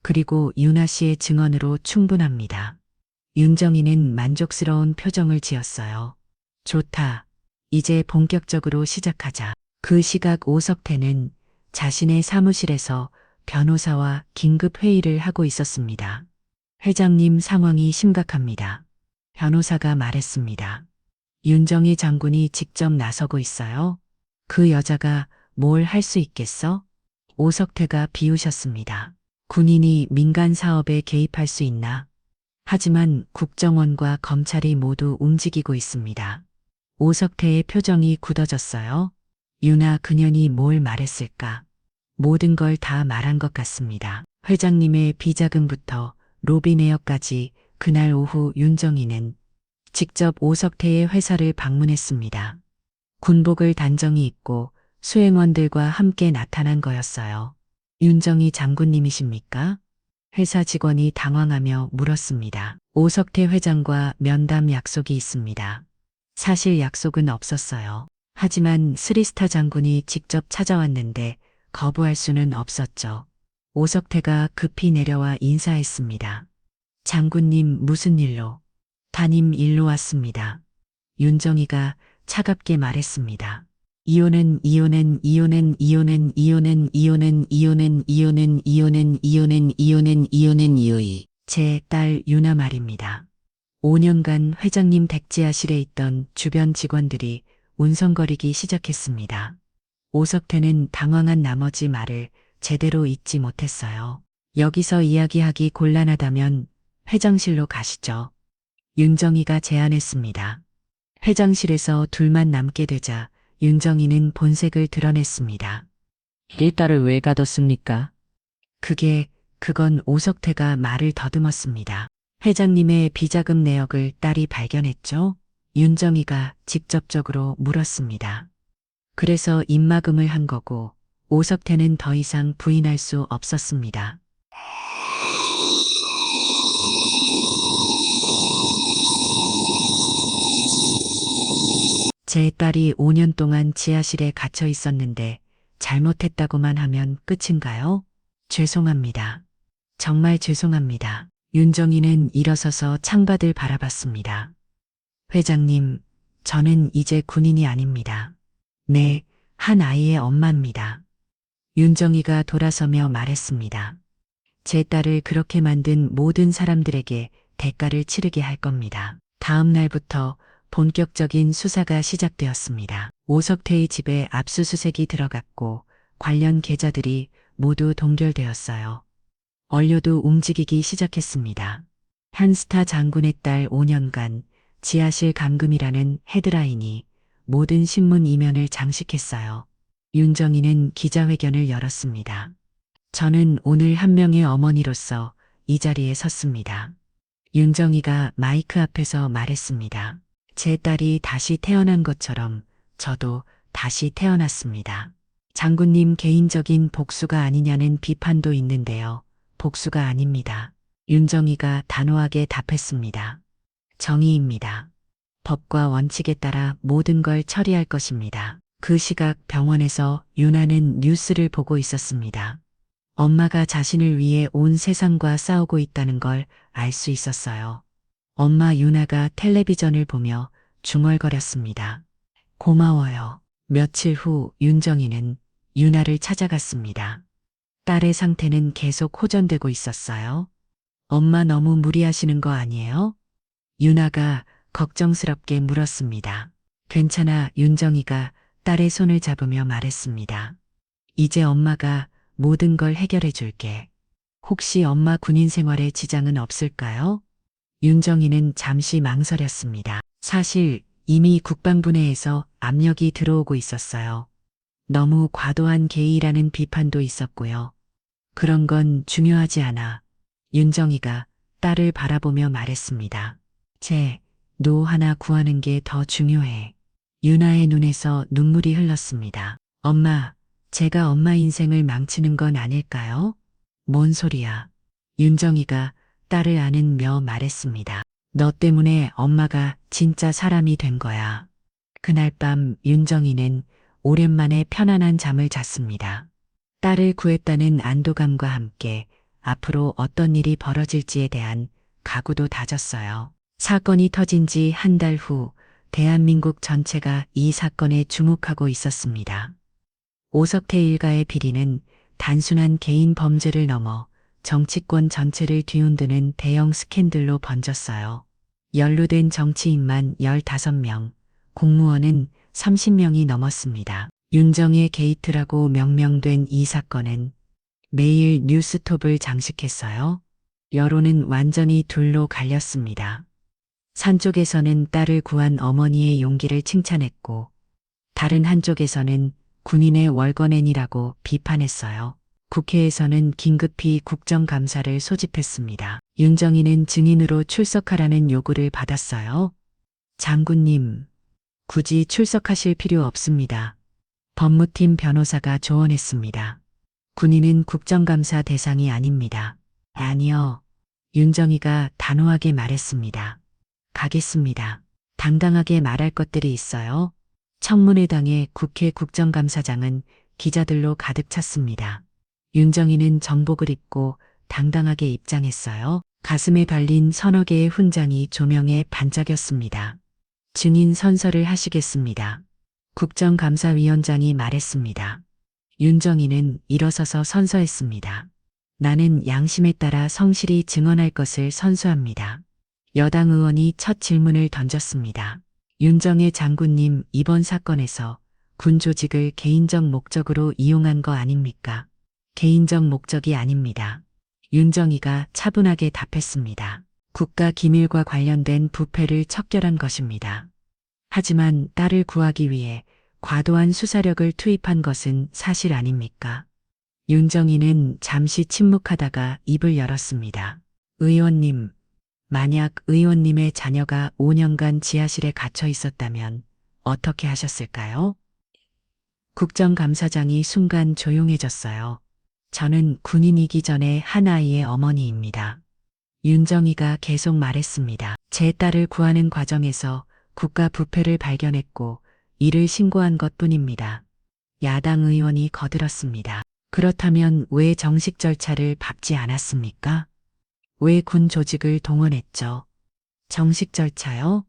그리고 윤아 씨의 증언으로 충분합니다. 윤정이는 만족스러운 표정을 지었어요. 좋다. 이제 본격적으로 시작하자. 그 시각 오석태는 자신의 사무실에서 변호사와 긴급 회의를 하고 있었습니다. 회장님, 상황이 심각합니다. 변호사가 말했습니다. 윤정이 장군이 직접 나서고 있어요. 그 여자가 뭘 할 수 있겠어? 오석태가 비우셨습니다. 군인이 민간 사업에 개입할 수 있나? 하지만 국정원과 검찰이 모두 움직이고 있습니다. 오석태의 표정이 굳어졌어요. 윤아 그년이 뭘 말했을까? 모든 걸 다 말한 것 같습니다. 회장님의 비자금부터 로비 내역까지. 그날 오후 윤정이는 직접 오석태의 회사를 방문했습니다. 군복을 단정히 입고 수행원들과 함께 나타난 거였어요. 윤정이 장군님이십니까? 회사 직원이 당황하며 물었습니다. 오석태 회장과 면담 약속이 있습니다. 사실 약속은 없었어요. 하지만 스리스타 장군이 직접 찾아왔는데 거부할 수는 없었죠. 오석태가 급히 내려와 인사했습니다. 장군님, 무슨 일로? 담임 일로 왔습니다. 윤정이가 차갑게 말했습니다. 이혼은 이의. 제 딸 윤아 말입니다. 5년간 회장님 댁지하실에 있던 주변 직원들이 운성거리기 시작했습니다. 오석태는 당황한 나머지 말을 제대로 잇지 못했어요. 여기서 이야기하기 곤란하다면 회장실로 가시죠. 윤정이가 제안했습니다. 회장실에서 둘만 남게 되자 윤정이는 본색을 드러냈습니다. 내 딸을 왜 가뒀습니까? 그건 오석태가 말을 더듬었습니다. 회장님의 비자금 내역을 딸이 발견했죠? 윤정이가 직접적으로 물었습니다. 그래서 입막음을 한 거고 오석태는 더 이상 부인할 수 없었습니다. 제 딸이 5년 동안 지하실에 갇혀 있었는데 잘못했다고만 하면 끝인가요? 죄송합니다. 정말 죄송합니다. 윤정이는 일어서서 창밖을 바라봤습니다. 회장님, 저는 이제 군인이 아닙니다. 네, 한 아이의 엄마입니다. 윤정이가 돌아서며 말했습니다. 제 딸을 그렇게 만든 모든 사람들에게 대가를 치르게 할 겁니다. 다음 날부터 본격적인 수사가 시작되었습니다. 오석태의 집에 압수수색이 들어갔고 관련 계좌들이 모두 동결되었어요. 언료도 움직이기 시작했습니다. 한스타 장군의 딸 5년간 지하실 감금이라는 헤드라인이 모든 신문 이면을 장식했어요. 윤정이는 기자회견을 열었습니다. 저는 오늘 한 명의 어머니로서 이 자리에 섰습니다. 윤정이가 마이크 앞에서 말했습니다. 제 딸이 다시 태어난 것처럼 저도 다시 태어났습니다. 장군님 개인적인 복수가 아니냐는 비판도 있는데요. 복수가 아닙니다. 윤정이가 단호하게 답했습니다. 정의입니다. 법과 원칙에 따라 모든 걸 처리할 것입니다. 그 시각 병원에서 윤아는 뉴스를 보고 있었습니다. 엄마가 자신을 위해 온 세상과 싸우고 있다는 걸 알 수 있었어요. 엄마 윤아가 텔레비전을 보며 중얼거렸습니다. 고마워요. 며칠 후 윤정이는 윤아를 찾아갔습니다. 딸의 상태는 계속 호전되고 있었어요. 엄마 너무 무리하시는 거 아니에요? 윤아가 걱정스럽게 물었습니다. 괜찮아. 윤정이가 딸의 손을 잡으며 말했습니다. 이제 엄마가 모든 걸 해결해 줄게. 혹시 엄마 군인 생활에 지장은 없을까요? 윤정이는 잠시 망설였습니다. 사실 이미 국방부 내에서 압력이 들어오고 있었어요. 너무 과도한 개의라는 비판도 있었고요. 그런 건 중요하지 않아. 윤정이가 딸을 바라보며 말했습니다. 노 하나 구하는 게 더 중요해. 윤아의 눈에서 눈물이 흘렀습니다. 엄마, 제가 엄마 인생을 망치는 건 아닐까요? 뭔 소리야. 윤정이가 딸을 안으며 말했습니다. 너 때문에 엄마가 진짜 사람이 된 거야. 그날 밤 윤정이는 오랜만에 편안한 잠을 잤습니다. 딸을 구했다는 안도감과 함께 앞으로 어떤 일이 벌어질지에 대한 각오도 다졌어요. 사건이 터진 지 한 달 후 대한민국 전체가 이 사건에 주목하고 있었습니다. 오석태 일가의 비리는 단순한 개인 범죄를 넘어 정치권 전체를 뒤흔드는 대형 스캔들로 번졌어요. 연루된 정치인만 15명, 공무원은 30명이 넘었습니다. 윤정의 게이트라고 명명된 이 사건은 매일 뉴스톱을 장식했어요. 여론은 완전히 둘로 갈렸습니다. 한쪽에서는 딸을 구한 어머니의 용기를 칭찬했고 다른 한쪽에서는 군인의 월권앤이라고 비판했어요. 국회에서는 긴급히 국정감사를 소집했습니다. 윤정이는 증인으로 출석하라는 요구를 받았어요. 장군님, 굳이 출석하실 필요 없습니다. 법무팀 변호사가 조언했습니다. 군인은 국정감사 대상이 아닙니다. 아니요. 윤정이가 단호하게 말했습니다. 가겠습니다. 당당하게 말할 것들이 있어요. 청문회당의 국회 국정감사장은 기자들로 가득 찼습니다. 윤정이는 정복을 입고 당당하게 입장했어요. 가슴에 발린 서너 개의 훈장이 조명에 반짝였습니다. 증인 선서를 하시겠습니다. 국정감사위원장이 말했습니다. 윤정이는 일어서서 선서했습니다. 나는 양심에 따라 성실히 증언할 것을 선서합니다. 여당 의원이 첫 질문을 던졌습니다. 윤정의 장군님, 이번 사건에서 군 조직을 개인적 목적으로 이용한 거 아닙니까? 개인적 목적이 아닙니다. 윤정이가 차분하게 답했습니다. 국가 기밀과 관련된 부패를 척결한 것입니다. 하지만 딸을 구하기 위해 과도한 수사력을 투입한 것은 사실 아닙니까? 윤정이는 잠시 침묵하다가 입을 열었습니다. 의원님, 만약 의원님의 자녀가 5년간 지하실에 갇혀 있었다면 어떻게 하셨을까요? 국정감사장이 순간 조용해졌어요. 저는 군인이기 전에 한 아이의 어머니입니다. 윤정이가 계속 말했습니다. 제 딸을 구하는 과정에서 국가 부패를 발견했고 이를 신고한 것뿐입니다. 야당 의원이 거들었습니다. 그렇다면 왜 정식 절차를 밟지 않았습니까? 왜 군 조직을 동원했죠? 정식 절차요?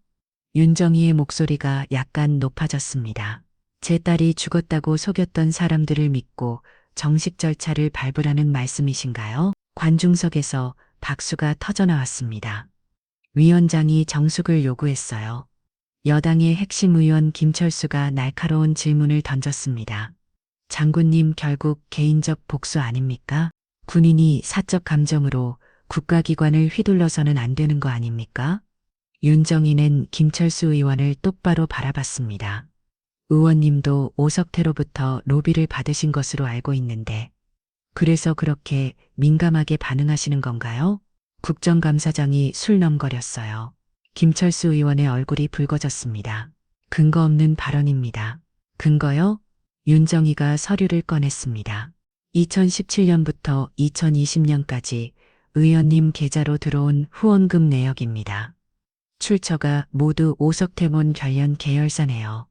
윤정이의 목소리가 약간 높아졌습니다. 제 딸이 죽었다고 속였던 사람들을 믿고 정식 절차를 밟으라는 말씀이신가요? 관중석에서 박수가 터져나왔습니다. 위원장이 정숙을 요구했어요. 여당의 핵심 의원 김철수가 날카로운 질문을 던졌습니다. 장군님 결국 개인적 복수 아닙니까? 군인이 사적 감정으로 국가기관을 휘둘러서는 안 되는 거 아닙니까? 윤정이는 김철수 의원을 똑바로 바라봤습니다. 의원님도 오석태로부터 로비를 받으신 것으로 알고 있는데 그래서 그렇게 민감하게 반응하시는 건가요? 국정감사장이 술넘거렸어요. 김철수 의원의 얼굴이 붉어졌습니다. 근거 없는 발언입니다. 근거요? 윤정이가 서류를 꺼냈습니다. 2017년부터 2020년까지 의원님 계좌로 들어온 후원금 내역입니다. 출처가 모두 오석태몬 관련 계열사네요.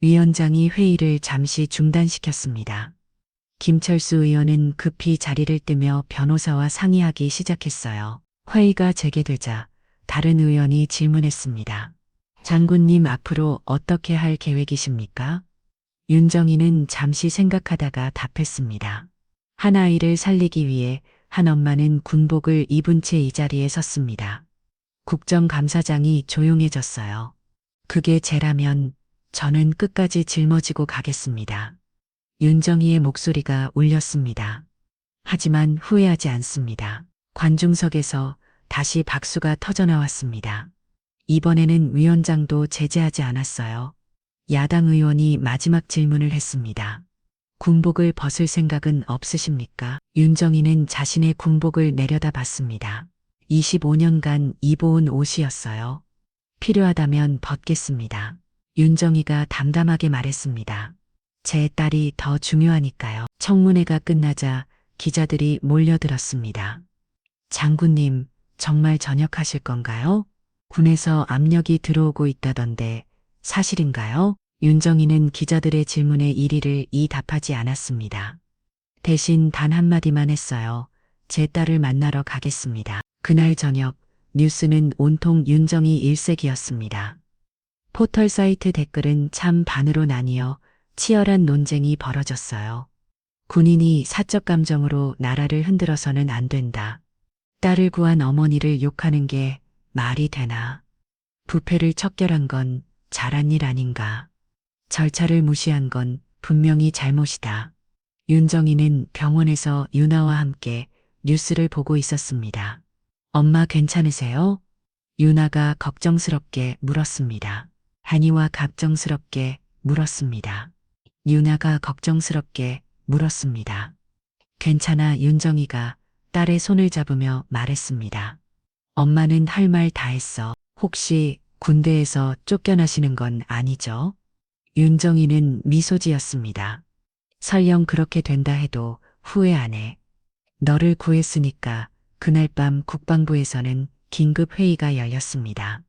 위원장이 회의를 잠시 중단시켰습니다. 김철수 의원은 급히 자리를 뜨며 변호사와 상의하기 시작했어요. 회의가 재개되자 다른 의원이 질문했습니다. 장군님 앞으로 어떻게 할 계획이십니까? 윤정이는 잠시 생각하다가 답했습니다. 한 아이를 살리기 위해 한 엄마는 군복을 입은 채 이 자리에 섰습니다. 국정감사장이 조용해졌어요. 그게 제라면 저는 끝까지 짊어지고 가겠습니다. 윤정이의 목소리가 울렸습니다. 하지만 후회하지 않습니다. 관중석에서 다시 박수가 터져나왔습니다. 이번에는 위원장도 제재하지 않았어요. 야당 의원이 마지막 질문을 했습니다. 군복을 벗을 생각은 없으십니까? 윤정이는 자신의 군복을 내려다봤습니다. 25년간 입어온 옷이었어요. 필요하다면 벗겠습니다. 윤정이가 담담하게 말했습니다. 제 딸이 더 중요하니까요. 청문회가 끝나자 기자들이 몰려들었습니다. 장군님, 정말 전역하실 건가요? 군에서 압력이 들어오고 있다던데 사실인가요? 윤정이는 기자들의 질문에 일일이 답하지 않았습니다. 대신 단 한마디만 했어요. 제 딸을 만나러 가겠습니다. 그날 저녁 뉴스는 온통 윤정이 일색이었습니다. 포털 사이트 댓글은 참 반으로 나뉘어 치열한 논쟁이 벌어졌어요. 군인이 사적 감정으로 나라를 흔들어서는 안 된다. 딸을 구한 어머니를 욕하는 게 말이 되나? 부패를 척결한 건 잘한 일 아닌가? 절차를 무시한 건 분명히 잘못이다. 윤정이는 병원에서 유나와 함께 뉴스를 보고 있었습니다. 엄마 괜찮으세요? 유나가 걱정스럽게 물었습니다. 한이와 걱정스럽게 물었습니다. 유나가 걱정스럽게 물었습니다. 괜찮아. 윤정이가 딸의 손을 잡으며 말했습니다. 엄마는 할 말 다 했어. 혹시 군대에서 쫓겨나시는 건 아니죠? 윤정이는 미소 지었습니다. 설령 그렇게 된다 해도 후회 안 해. 너를 구했으니까. 그날 밤 국방부에서는 긴급 회의가 열렸습니다.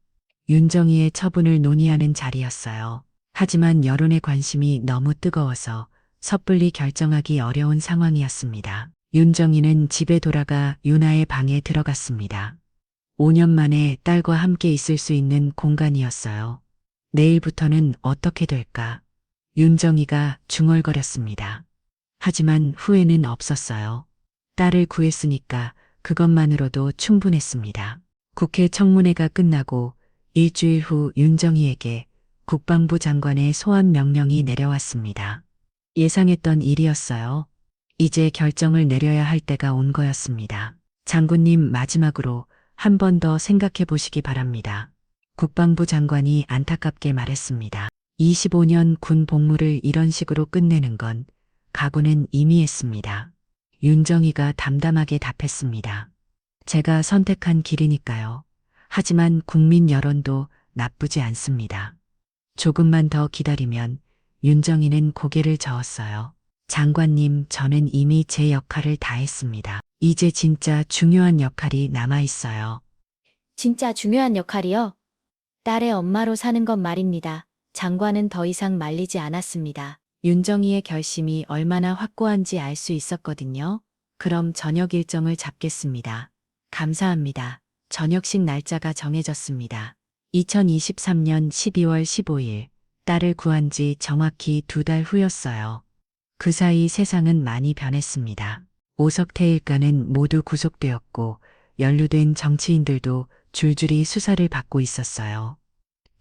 윤정이의 처분을 논의하는 자리였어요. 하지만 여론의 관심이 너무 뜨거워서 섣불리 결정하기 어려운 상황이었습니다. 윤정이는 집에 돌아가 유나의 방에 들어갔습니다. 5년 만에 딸과 함께 있을 수 있는 공간이었어요. 내일부터는 어떻게 될까? 윤정이가 중얼거렸습니다. 하지만 후회는 없었어요. 딸을 구했으니까 그것만으로도 충분했습니다. 국회 청문회가 끝나고 일주일 후 윤정이에게 국방부 장관의 소환 명령이 내려왔습니다. 예상했던 일이었어요. 이제 결정을 내려야 할 때가 온 거였습니다. 장군님, 마지막으로 한 번 더 생각해 보시기 바랍니다. 국방부 장관이 안타깝게 말했습니다. 25년 군 복무를 이런 식으로 끝내는 건 각오는 이미 했습니다. 윤정이가 담담하게 답했습니다. 제가 선택한 길이니까요. 하지만 국민 여론도 나쁘지 않습니다. 조금만 더 기다리면 윤정이는 고개를 저었어요. 장관님, 저는 이미 제 역할을 다 했습니다. 이제 진짜 중요한 역할이 남아 있어요. 진짜 중요한 역할이요? 딸의 엄마로 사는 것 말입니다. 장관은 더 이상 말리지 않았습니다. 윤정이의 결심이 얼마나 확고한지 알 수 있었거든요. 그럼 저녁 일정을 잡겠습니다. 감사합니다. 저녁식 날짜가 정해졌습니다. 2023년 12월 15일, 딸을 구한 지 정확히 2달 후였어요. 그 사이 세상은 많이 변했습니다. 오석태 일가는 모두 구속되었고 연루된 정치인들도 줄줄이 수사를 받고 있었어요.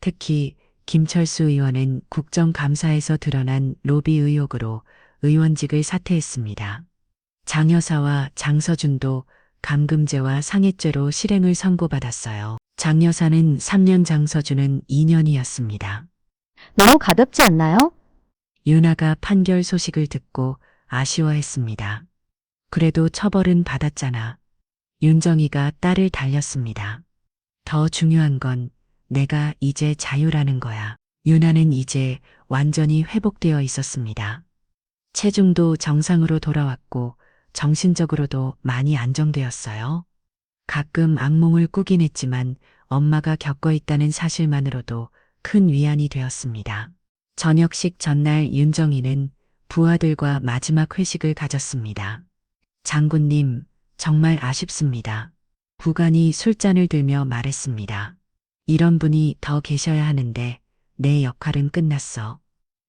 특히 김철수 의원은 국정감사에서 드러난 로비 의혹으로 의원직을 사퇴했습니다. 장 여사와 장서준도 감금죄와 상해죄로 실형을 선고받았어요. 장 여사는 3년, 장서준은 2년이었습니다. 너무 가볍지 않나요? 윤아가 판결 소식을 듣고 아쉬워했습니다. 그래도 처벌은 받았잖아. 윤정이가 딸을 달렸습니다. 더 중요한 건 내가 이제 자유라는 거야. 윤아는 이제 완전히 회복되어 있었습니다. 체중도 정상으로 돌아왔고 정신적으로도 많이 안정되었어요. 가끔 악몽을 꾸긴 했지만 엄마가 겪어 있다는 사실만으로도 큰 위안이 되었습니다. 저녁식 전날 윤정이는 부하들과 마지막 회식을 가졌습니다. 장군님, 정말 아쉽습니다. 부관이 술잔을 들며 말했습니다. 이런 분이 더 계셔야 하는데 내 역할은 끝났어.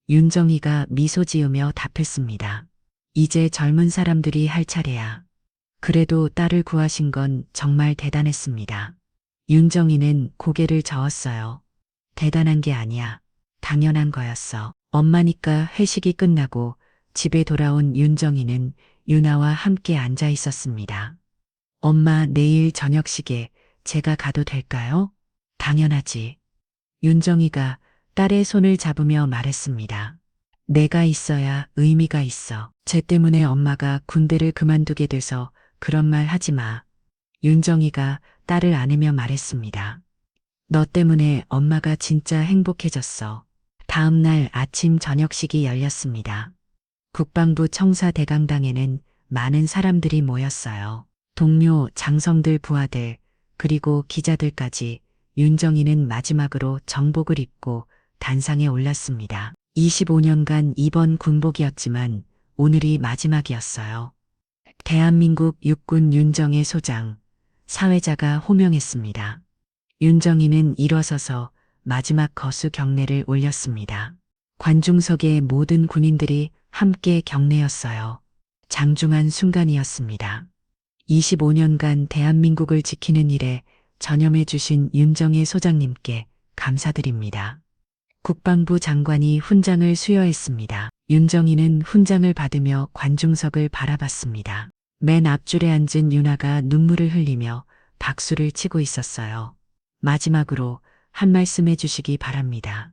윤정이가 미소 지으며 답했습니다. 이제 젊은 사람들이 할 차례야. 그래도 딸을 구하신 건 정말 대단했습니다. 윤정이는 고개를 저었어요. 대단한 게 아니야. 당연한 거였어. 엄마니까. 회식이 끝나고 집에 돌아온 윤정이는 윤아와 함께 앉아 있었습니다. 엄마, 내일 저녁식에 제가 가도 될까요? 당연하지. 윤정이가 딸의 손을 잡으며 말했습니다. 내가 있어야 의미가 있어. 쟤 때문에 엄마가 군대를 그만두게 돼서 그런 말 하지 마. 윤정이가 딸을 안으며 말했습니다. 너 때문에 엄마가 진짜 행복해졌어. 다음 날 아침 저녁식이 열렸습니다. 국방부 청사대강당에는 많은 사람들이 모였어요. 동료, 장성들, 부하들, 그리고 기자들까지. 윤정이는 마지막으로 정복을 입고 단상에 올랐습니다. 25년간 입은 군복이었지만 오늘이 마지막이었어요. 대한민국 육군 윤정의 소장, 사회자가 호명했습니다. 윤정이는 일어서서 마지막 거수 경례를 올렸습니다. 관중석의 모든 군인들이 함께 경례였어요. 장중한 순간이었습니다. 25년간 대한민국을 지키는 일에 전념해 주신 윤정의 소장님께 감사드립니다. 국방부 장관이 훈장을 수여했습니다. 윤정이는 훈장을 받으며 관중석을 바라봤습니다. 맨 앞줄에 앉은 윤아가 눈물을 흘리며 박수를 치고 있었어요. 마지막으로 한 말씀 해주시기 바랍니다.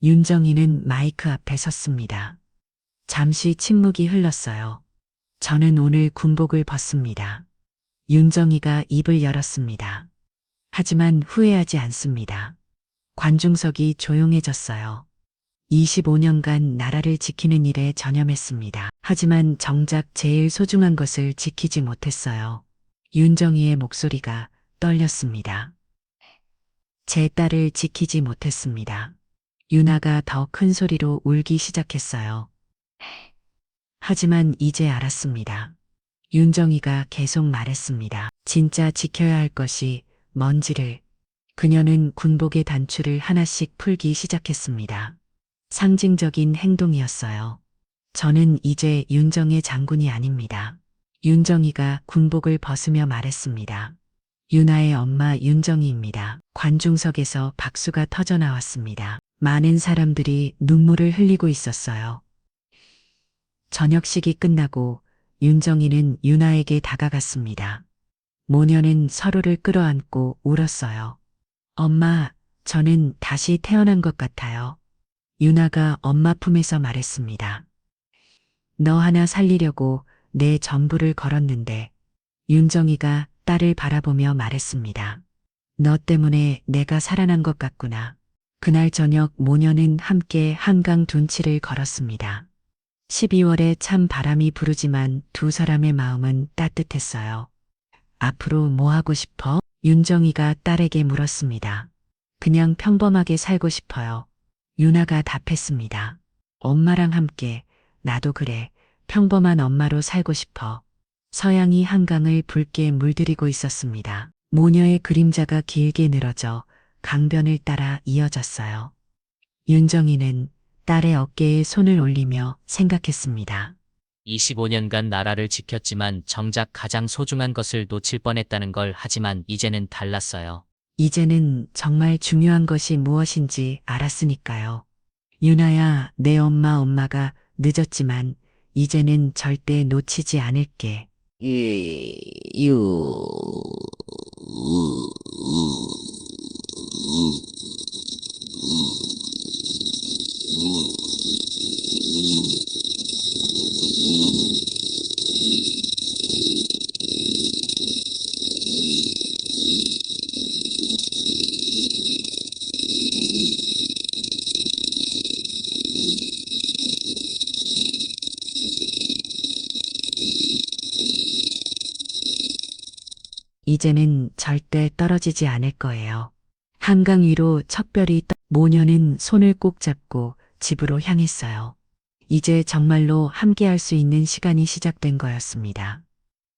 윤정이는 마이크 앞에 섰습니다. 잠시 침묵이 흘렀어요. 저는 오늘 군복을 벗습니다. 윤정이가 입을 열었습니다. 하지만 후회하지 않습니다. 관중석이 조용해졌어요. 25년간 나라를 지키는 일에 전념했습니다. 하지만 정작 제일 소중한 것을 지키지 못했어요. 윤정이의 목소리가 떨렸습니다. 제 딸을 지키지 못했습니다. 윤아가 더 큰 소리로 울기 시작했어요. 하지만 이제 알았습니다. 윤정이가 계속 말했습니다. 진짜 지켜야 할 것이 뭔지를. 그녀는 군복의 단추를 하나씩 풀기 시작했습니다. 상징적인 행동이었어요. 저는 이제 윤정의 장군이 아닙니다. 윤정이가 군복을 벗으며 말했습니다. 유나의 엄마 윤정희입니다. 관중석에서 박수가 터져 나왔습니다. 많은 사람들이 눈물을 흘리고 있었어요. 저녁식이 끝나고 윤정희는 유나에게 다가갔습니다. 모녀는 서로를 끌어안고 울었어요. 엄마, 저는 다시 태어난 것 같아요. 유나가 엄마 품에서 말했습니다. 너 하나 살리려고 내 전부를 걸었는데 윤정이가 딸을 바라보며 말했습니다. 너 때문에 내가 살아난 것 같구나. 그날 저녁 모녀는 함께 한강 둔치를 걸었습니다. 12월에 참 바람이 부르지만 두 사람의 마음은 따뜻했어요. 앞으로 뭐 하고 싶어? 윤정이가 딸에게 물었습니다. 그냥 평범하게 살고 싶어요. 유나가 답했습니다. 엄마랑 함께 나도 그래. 평범한 엄마로 살고 싶어. 서양이 한강을 붉게 물들이고 있었습니다. 모녀의 그림자가 길게 늘어져 강변을 따라 이어졌어요. 윤정이는 딸의 어깨에 손을 올리며 생각했습니다. 25년간 나라를 지켰지만 정작 가장 소중한 것을 놓칠 뻔했다는 걸 하지만 이제는 달랐어요. 이제는 정말 중요한 것이 무엇인지 알았으니까요. 유나야, 내 엄마가 늦었지만 이제는 절대 놓치지 않을게. 이제는 절대 떨어지지 않을 거예요. 한강 위로 척별이 모녀는 손을 꼭 잡고 집으로 향했어요. 이제 정말로 함께할 수 있는 시간이 시작된 거였습니다.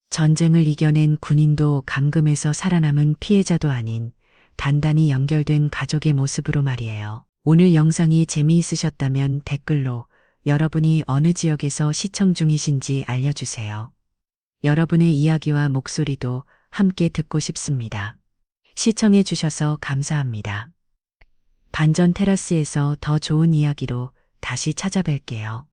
전쟁을 이겨낸 군인도 감금에서 살아남은 피해자도 아닌 단단히 연결된 가족의 모습으로 말이에요. 오늘 영상이 재미있으셨다면 댓글로 여러분이 어느 지역에서 시청 중이신지 알려주세요. 여러분의 이야기와 목소리도 함께 듣고 싶습니다. 시청해 주셔서 감사합니다. 반전 테라스에서 더 좋은 이야기로 다시 찾아뵐게요.